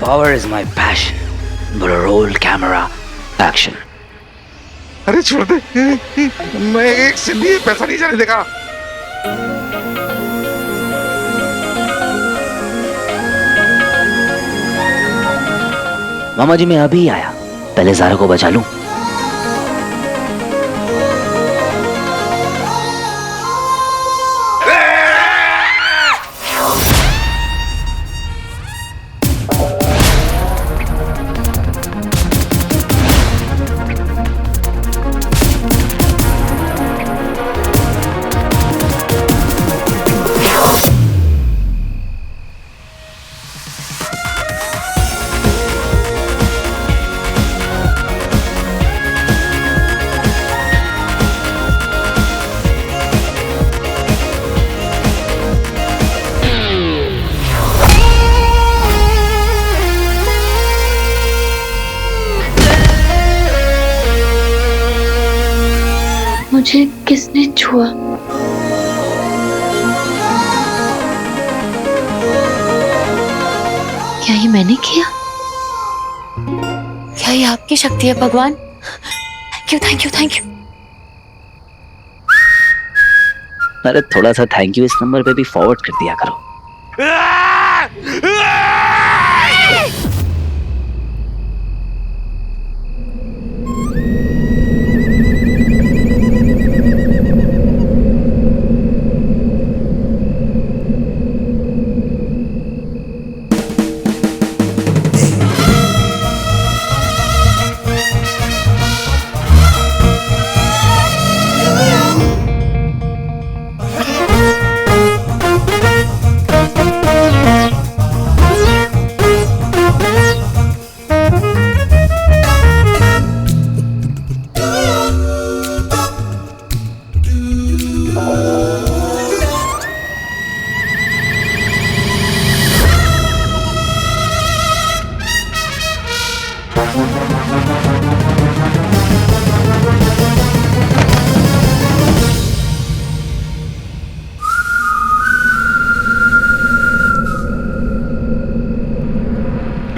Power is my passion, but a roll camera action. अरे छोड़ दे, मैं एक से भी पैसा नहीं जाने देगा। मामा जी मैं अभी आया, पहले ज़ारा को बचा लूं। मुझे किसने छुआ? क्या ये मैंने किया? क्या ये आपकी शक्ति है भगवान? Thank you thank you thank you. अरे थोड़ा सा थैंक यू इस नंबर पे भी फॉरवर्ड कर दिया करो।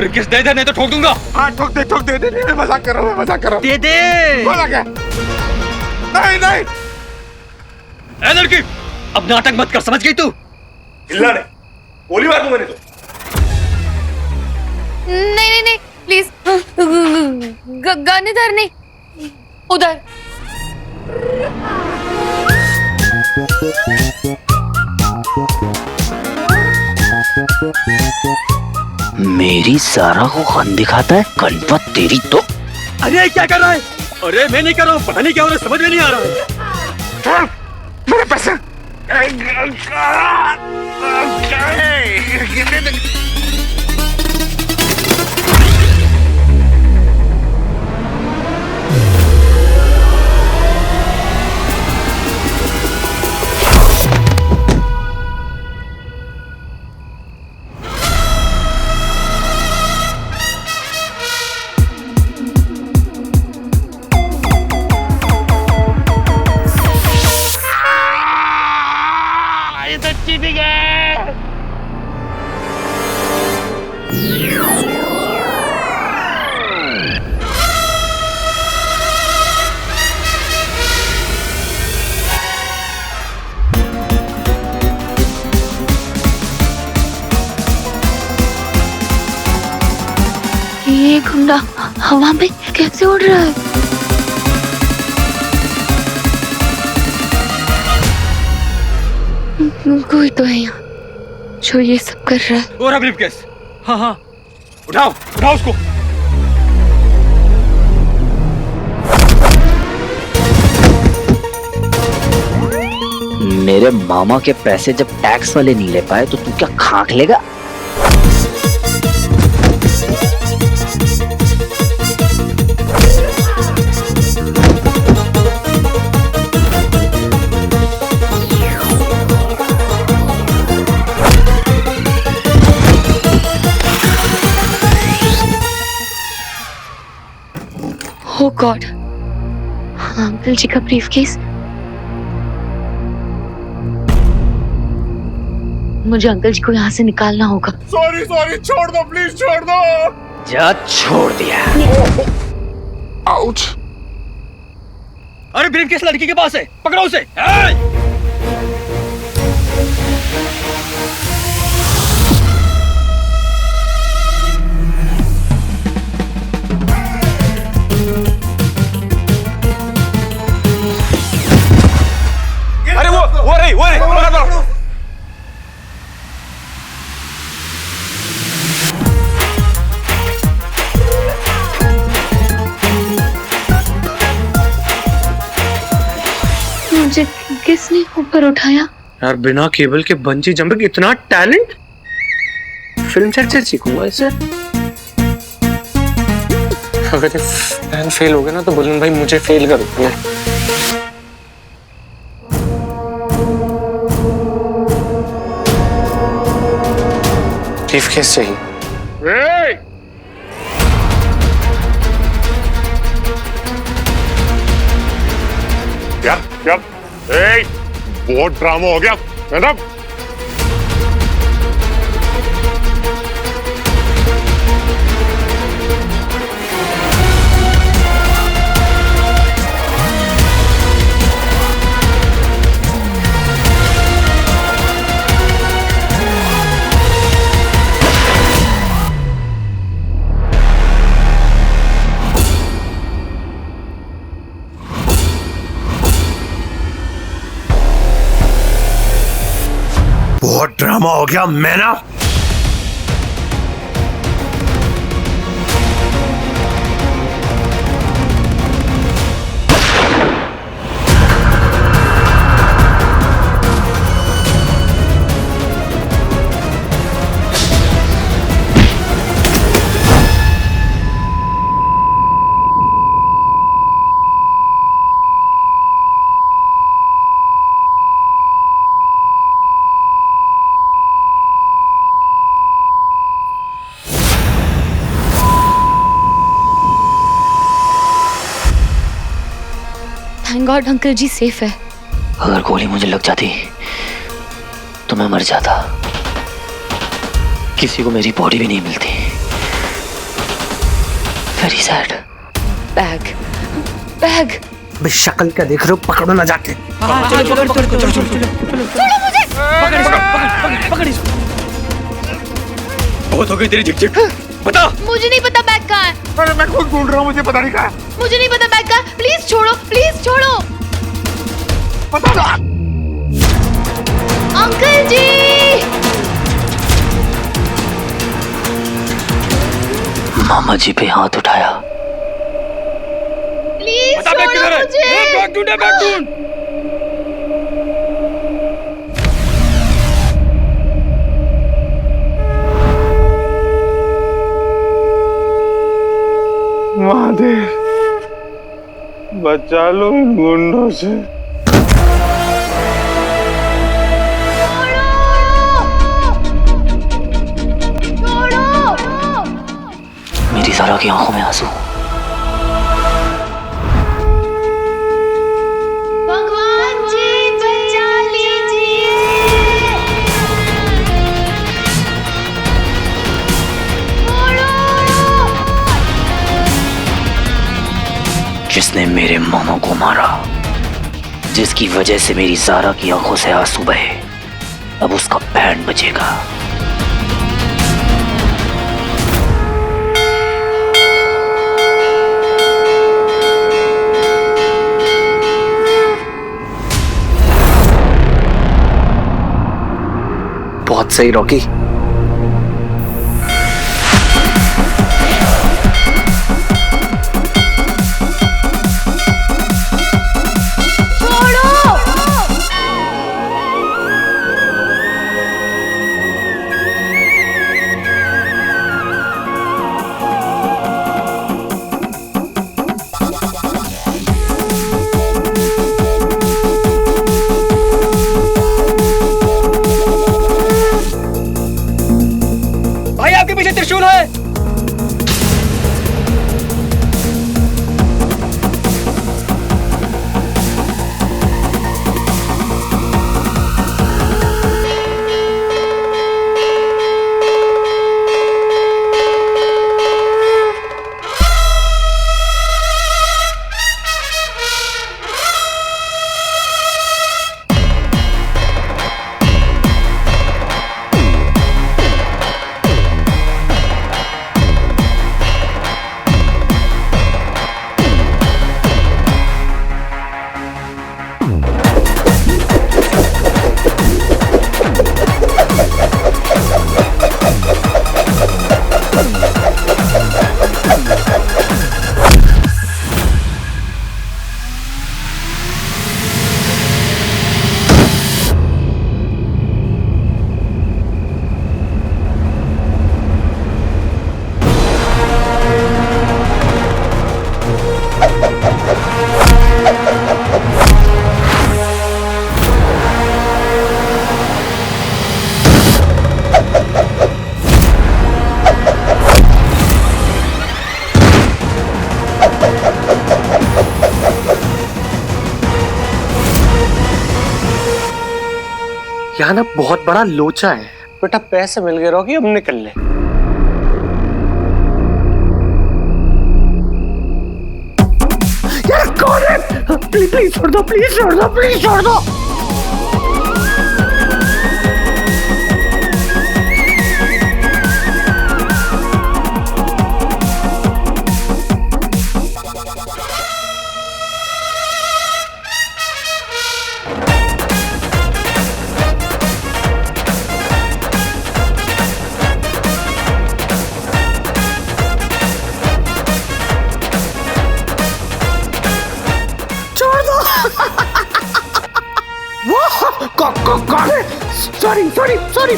ब्रीफकेस दे दे, नहीं तो ठोक दूंगा। हाँ ठोक दे दे, मैं मजाक कर रहा हूँ, मजाक कर रहा हूँ। दे दे। मजाक है। नहीं नहीं। ए लड़की, अब नाटक मत कर, समझ गई तू? चिल्ला नहीं, गोली मार दूंगा नहीं तो। नहीं नहीं नहीं प्लीज, गन इधर नहीं, उधर। मेरी सारा को गन दिखाता है, गणपत तेरी तो। अरे क्या कर रहा है? अरे मैं नहीं कर रहा हूँ, पता नहीं क्या हो रहा है, समझ में नहीं आ रहा है। मेरे पैसे। ये गुंडा हवा में कैसे उड़ रहा है? कोई तो है यहाँ जो ये सब कर रहा है। और ब्रीफकेस। हाँ हाँ, उठाओ उठाओ उसको। मेरे मामा के पैसे जब टैक्स वाले नहीं ले पाए तो तू क्या खाक लेगा? Oh God, अंकल जी का ब्रीफकेस। मुझे अंकल जी को यहाँ से निकालना होगा। सॉरी छोड़ दो प्लीज, छोड़ दो। जा छोड़ दिया। आउच। अरे ब्रीफकेस लड़की के पास है, पकड़ो उसे। अरे वो रही पकड़। मुझे किसने ऊपर उठाया? यार बिना केबल के बंजी जंपिंग, इतना टैलेंट? फिल्म चर्चा सीखूंगा इससे। अगर प्लान फेल हो गया ना तो बुलंद भाई मुझे फेल कर दिया। ब्रीफकेस चाहिए। क्या बहुत ड्रामा हो गया मैडम। बहुत ड्रामा हो गया। मैं ना थैंक गॉड अंकल जी सेफ है। अगर गोली मुझे लग जाती तो मैं मर जाता। किसी को मेरी बॉडी भी नहीं मिलती। Very sad. Bag bag. बे शक्ल क्या देख रहे हो, पकड़ो ना जाके। बहुत हो गई तेरी झिकझिक, बता। मुझे नहीं पता बैग कहाँ है। अरे मैं खुद ढूंढ रहा हूँ, मुझे पता नहीं कहाँ है। मुझे नहीं पता बैग कहाँ है। प्लीज छोड़ो, प्लीज छोड़ो। पता ना। अंकल जी। मामा जी पे हाथ उठाया। प्लीज बता बैग किधर है? बैग ढूंढ, बैग ढूंढ। महादेव, बचा लो इन गुंडों से। मेरी ज़ारा की आंखों में आंसू। भगवान जी बचा लीजिए। जिसने मेरे मामा को मारा, जिसकी वजह से मेरी ज़ारा की आंखों से आंसू बहे, अब उसका बैंड बजेगा। बहुत सही रॉकी। भाई आपके पीछे त्रिशूल है। यहाँ ना बहुत बड़ा लोचा है। बेटा पैसे मिल गए रॉकी, अब निकल ले। यार कौन है? प्लीज प्लीज छोड़ दो, प्लीज छोड़ दो, प्लीज छोड़ दो। कौन है? Sorry sorry sorry.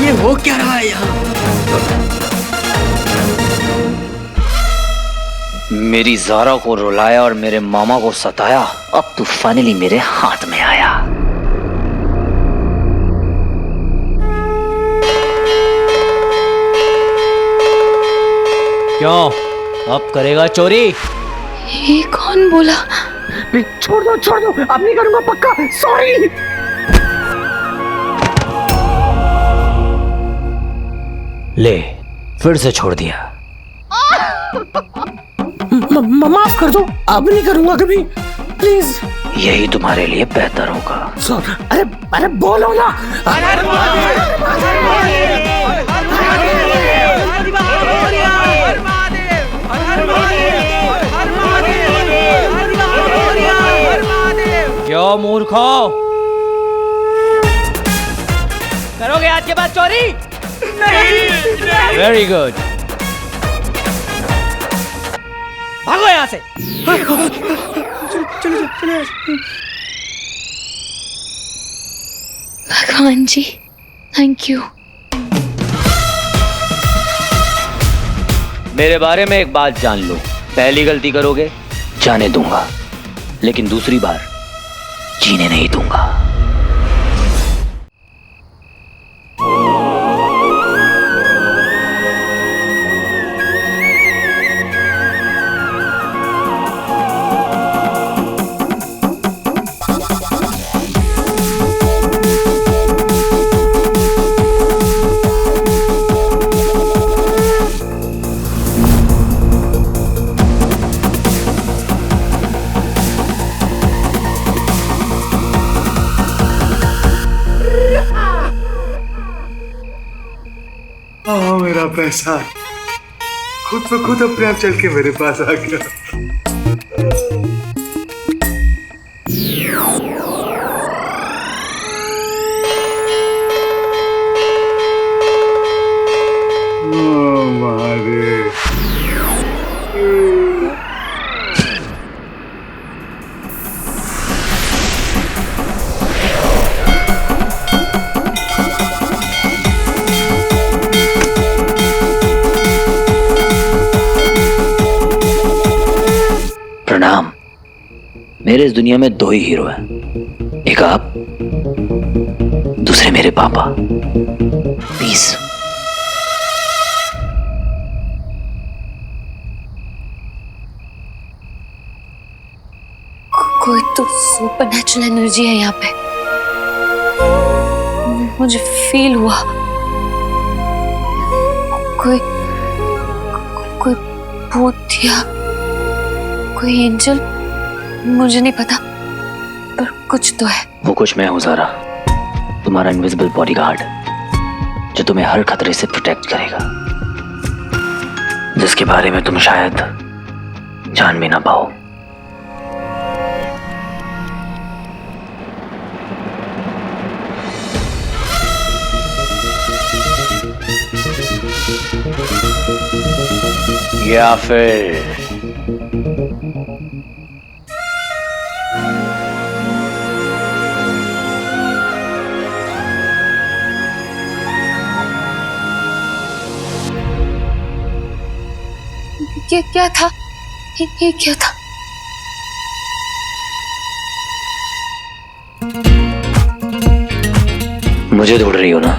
ये हो क्या रहा है यहाँ? मेरी ज़ारा को रुलाया और मेरे मामा को सताया, अब तू फाइनली मेरे हाथ में आया। क्यों, अब करेगा चोरी? ये कौन बोला? प्लीज छोड़ दो, अब नहीं करूंगा पक्का, सॉरी। ले, फिर से छोड़ दिया। माफ कर दो, अब नहीं करूंगा कभी, प्लीज। यही तुम्हारे लिए बेहतर होगा। अरे बोलो ना। क्यों मूर्खो, करोगे आज के बाद चोरी? नहीं। वेरी गुड, भागो यहाँ से। चलो। भगवान जी, थैंक यू। मेरे बारे में एक बात जान लो, पहली गलती करोगे जाने दूंगा, लेकिन दूसरी बार जीने नहीं दूंगा। मेरा पैसा खुद ब खुद अपने आप चल के मेरे पास आ गया। प्रणाम। मेरे इस दुनिया में दो ही हीरो हैं, एक आप, दूसरे मेरे पापा। पीस। कोई तो सुपरनैचुरल एनर्जी है यहाँ पे, मुझे फील हुआ। कोई भूत या कोई एंजल, मुझे नहीं पता, पर कुछ तो है। वो कुछ मैं हूं ज़ारा, तुम्हारा इनविजिबल बॉडीगार्ड, जो तुम्हें हर खतरे से प्रोटेक्ट करेगा, जिसके बारे में तुम शायद जान भी ना पाओ। या फिर क्या था ये क्या था? मुझे ढूंढ रही हो ना,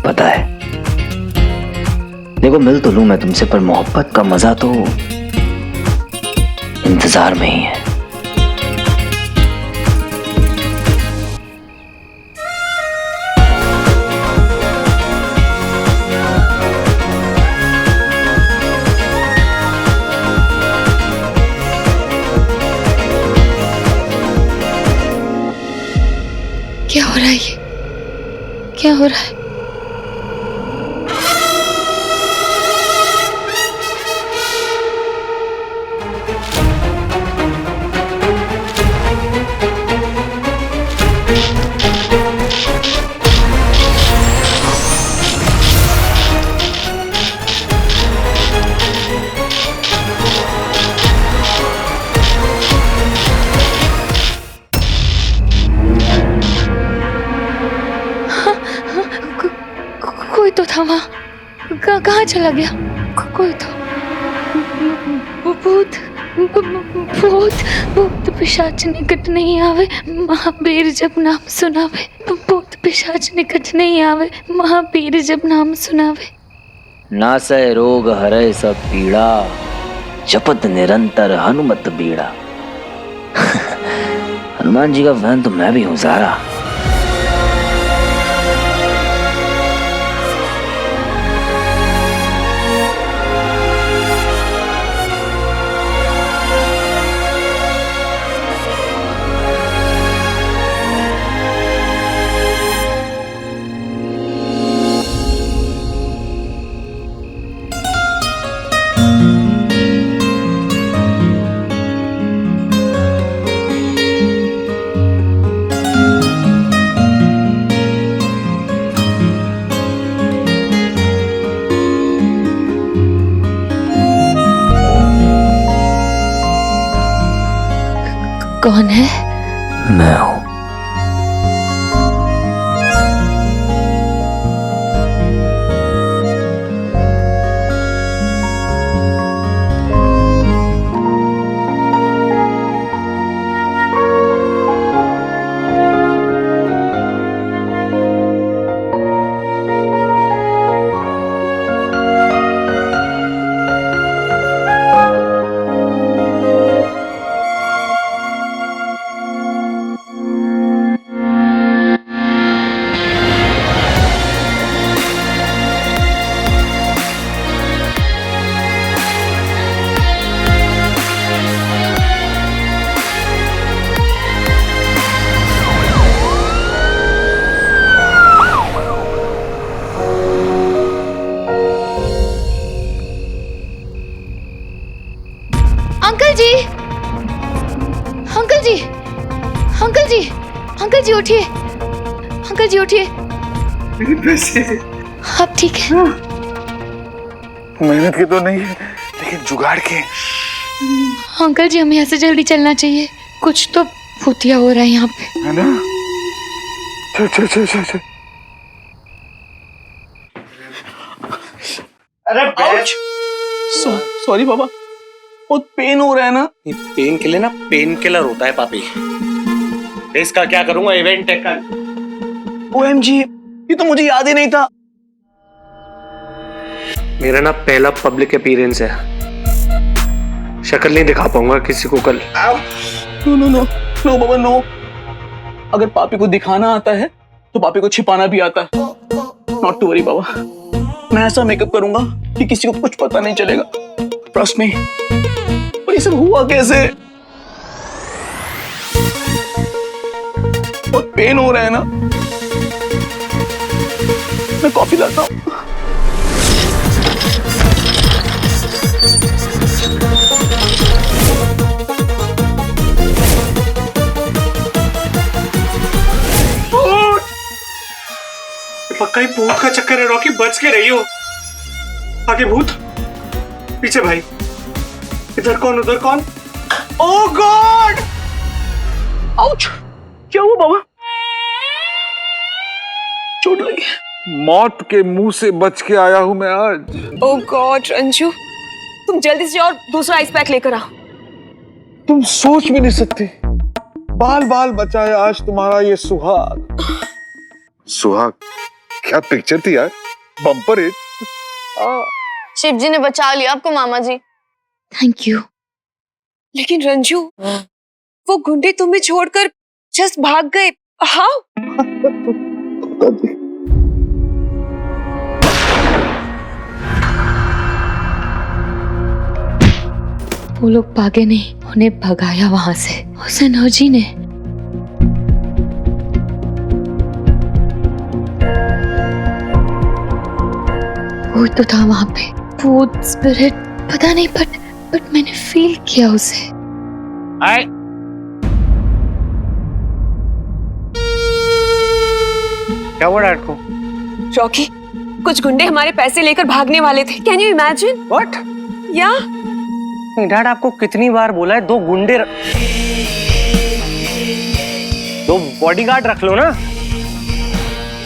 पता है। देखो, मिल तो लूं मैं तुमसे, पर मोहब्बत का मजा तो इंतजार में ही है। क्या हो रहा है ये? क्या हो रहा है? कोई तो था वहां, कहाँ चला गया? कोई तो भूत भूत भूत पिशाच निकट नहीं आवे, महावीर जब नाम सुनावे। भूत पिशाच निकट नहीं आवे, महावीर जब नाम सुनावे। नासय रोग हरय सब पीड़ा, जपत निरंतर हनुमत बीड़ा। हनुमान जी का फैन तो मैं भी हूँ ज़ारा। कौन है? मैं हूँ। अंकल जी, अंकल जी, अंकल जी, अंकल जी उठिए, अंकल जी उठिए। मेरे पैसे आप ठीक है? मेहनत के तो नहीं है, लेकिन जुगाड़ के। अंकल जी हमें यहाँ से जल्दी चलना चाहिए, कुछ तो भूतिया हो रहा है यहाँ पे। है ना? चल चल चल चल चल। अरे सॉरी बाबा, बहुत पेन हो रहा है ना। ये पेन के लिए ना पेन किलर होता है पापी। इसका क्या करूंगा? इवेंट है कल। OMG, ये तो मुझे याद ही नहीं था। मेरा ना पहला पब्लिक अपीयरेंस है, शक्ल नहीं दिखा पाऊंगा किसी को कल। नो नो नो नो बाबा नो। अगर पापी को दिखाना आता है तो पापी को छिपाना भी आता है। नॉट टू वरी बाबा, मैं ऐसा मेकअप करूंगा कि किसी को कुछ पता नहीं चलेगा। Trust me. पर ये सब हुआ कैसे? बहुत पेन हो रहा है ना। मैं कॉफी लाता हूँ। पक्का ही भूत का चक्कर है रॉकी, बच के रही हो। आगे भूत, पीछे भाई, इधर कौन उधर कौन। ओह गॉड! आउच! क्या हुआ बाबा? चोट लगी। मौत के मुंह से बच के आया हूं मैं आज। ओह गॉड रंजू, तुम जल्दी से और दूसरा आइस पैक लेकर आओ। तुम सोच भी नहीं सकते, बाल बाल बचाया आज तुम्हारा ये सुहाग। सुहाग क्या पिक्चर थी यार, बम्पर हिट। शिव जी ने बचा लिया आपको मामा जी। Thank you. लेकिन रंजू, वो गुंडे तुम्हें छोड़कर जस्ट भाग गए। हाउ? वो लोग भागे नहीं, उन्हें भगाया वहां से उस एनर्जी ने। वो तो था वहां पे, भूत स्पिरिट पता नहीं, बट मैंने फील किया उसे। आए क्या हुआ डैड को? रॉकी, कुछ गुंडे हमारे पैसे लेकर भागने वाले थे। Can you imagine? व्हाट? या नहीं डैड, आपको कितनी बार बोला है दो बॉडीगार्ड रख लो ना।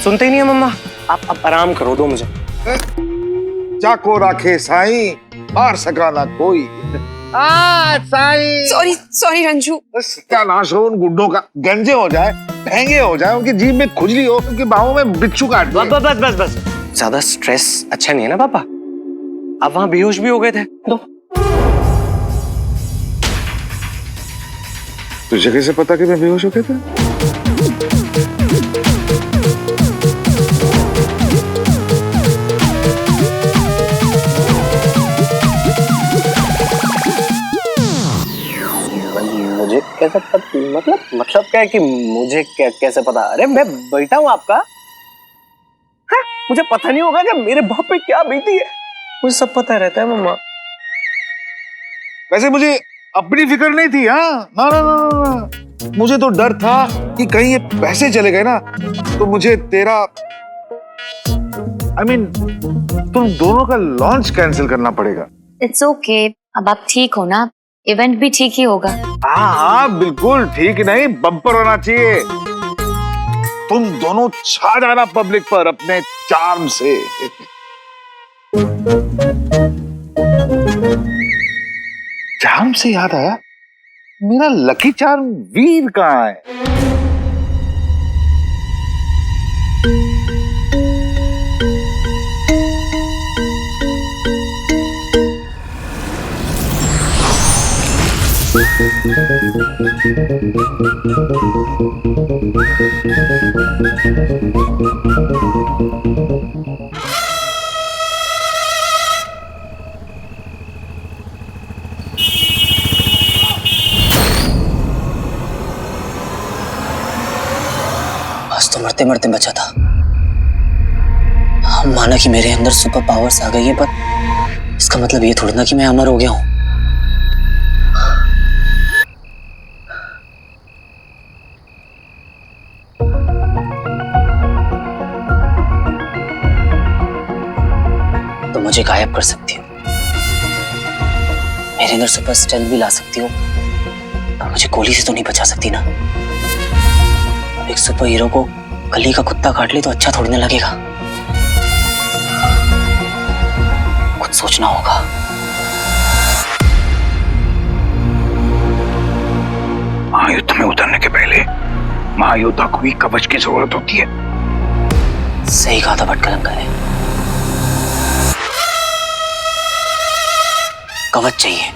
सुनते ही नहीं है मम्मा। आप आराम करो, दो मुझे। जाको राखे साईं, मार सका ना कोई। साईं। सॉरी रंजू। सत्यानाश हो उन गुंडों का, गंजे हो जाए, महंगे हो जाए, उनकी जीभ में खुजली हो, उनकी बाहों में बिच्छू काट दे। बस ज्यादा स्ट्रेस अच्छा नहीं है ना पापा। आप वहां बेहोश भी हो गए थे। दो तुझे कैसे पता कि मैं बेहोश हो गया था? मुझे कैसे पता? मतलब क्या है कि मुझे कैसे पता? अरे मैं बेटा हूं आपका। हाँ, मुझे पता नहीं होगा कि मेरे बाप पे क्या बीती है। मुझे सब पता रहता है मम्मा। वैसे मुझे अपनी फिक्र नहीं थी। हाँ, ना ना ना ना, मुझे तो डर था कि कहीं ये पैसे चले गए ना तो मुझे तेरा तुम दोनों का लॉन्च कैंसिल करना पड़ेगा। इट्स ओके, अब आप ठीक हो ना, इवेंट भी ठीक ही होगा। हाँ हाँ बिल्कुल ठीक, नहीं बम्पर होना चाहिए। तुम दोनों छा जाना पब्लिक पर अपने चार्म से। चार्म से याद आया, मेरा लकी चार्म वीर कहाँ है? आज तो मरते मरते बचा था। माना कि मेरे अंदर सुपर पावर्स आ गई है, पर इसका मतलब ये थोड़ी ना कि मैं अमर हो गया हूं। तो मुझे गायब कर सकती हो, मेरे अंदर सुपर स्ट्रेंथ भी ला सकती हो, पर मुझे गोली से तो नहीं बचा सकती ना। एक सुपर हीरो को गली का कुत्ता काट ले तो अच्छा थोड़ी ना लगेगा। कुछ सोचना होगा। महायुद्ध में उतरने के पहले महायोद्धा को भी कवच की जरूरत होती है। सही कहा था भटकल अंकल ने, कवच चाहिए।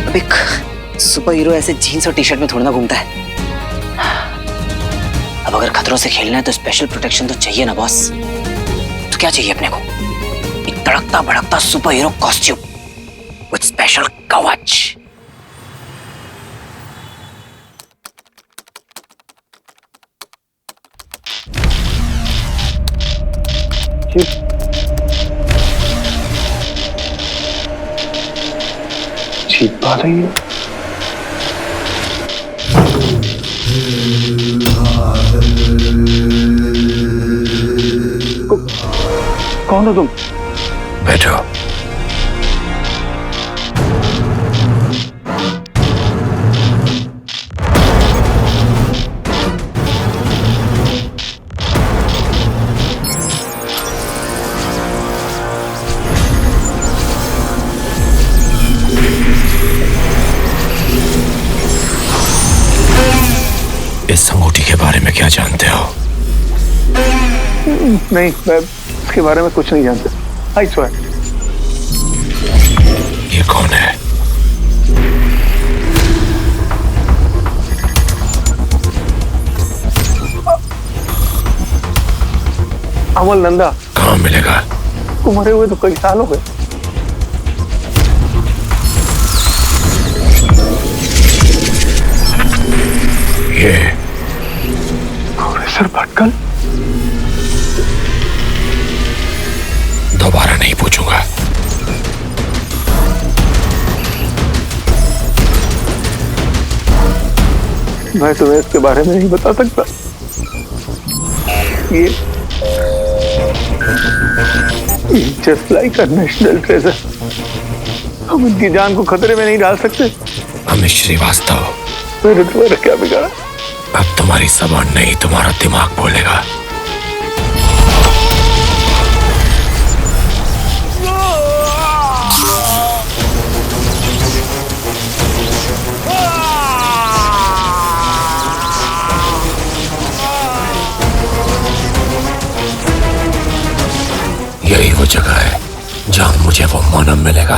अब एक सुपर हीरो ऐसे जीन्स और टी शर्ट में थोड़ा ना घूमता है। अब अगर खतरों से खेलना है तो स्पेशल प्रोटेक्शन तो चाहिए ना बॉस। तो क्या चाहिए अपने को? एक तड़कता भड़कता super hero costume with special कवच। जीत पा रही है। कौन हो तुम? बैठो। इस अंगूठी के बारे में क्या जानते हो? नहीं, मैं इसके बारे में कुछ नहीं जानता। I swear. ये कौन है? अमल नंदा। कहाँ मिलेगा? को मरे हुए तो कई साल हो गए। ये प्रोफेसर भटकल। दोबारा नहीं पूछूंगा। मैं तुम्हें इसके बारे में नहीं बता सकता। ये just like a national treasure. हम इनकी जान को खतरे में नहीं डाल सकते। अमित श्रीवास्तव, मैंने तुम्हारा क्या बिगाड़ा? अब तुम्हारी जबान नहीं, तुम्हारा दिमाग बोलेगा। यही वो जगह है जहां मुझे वो मानव मिलेगा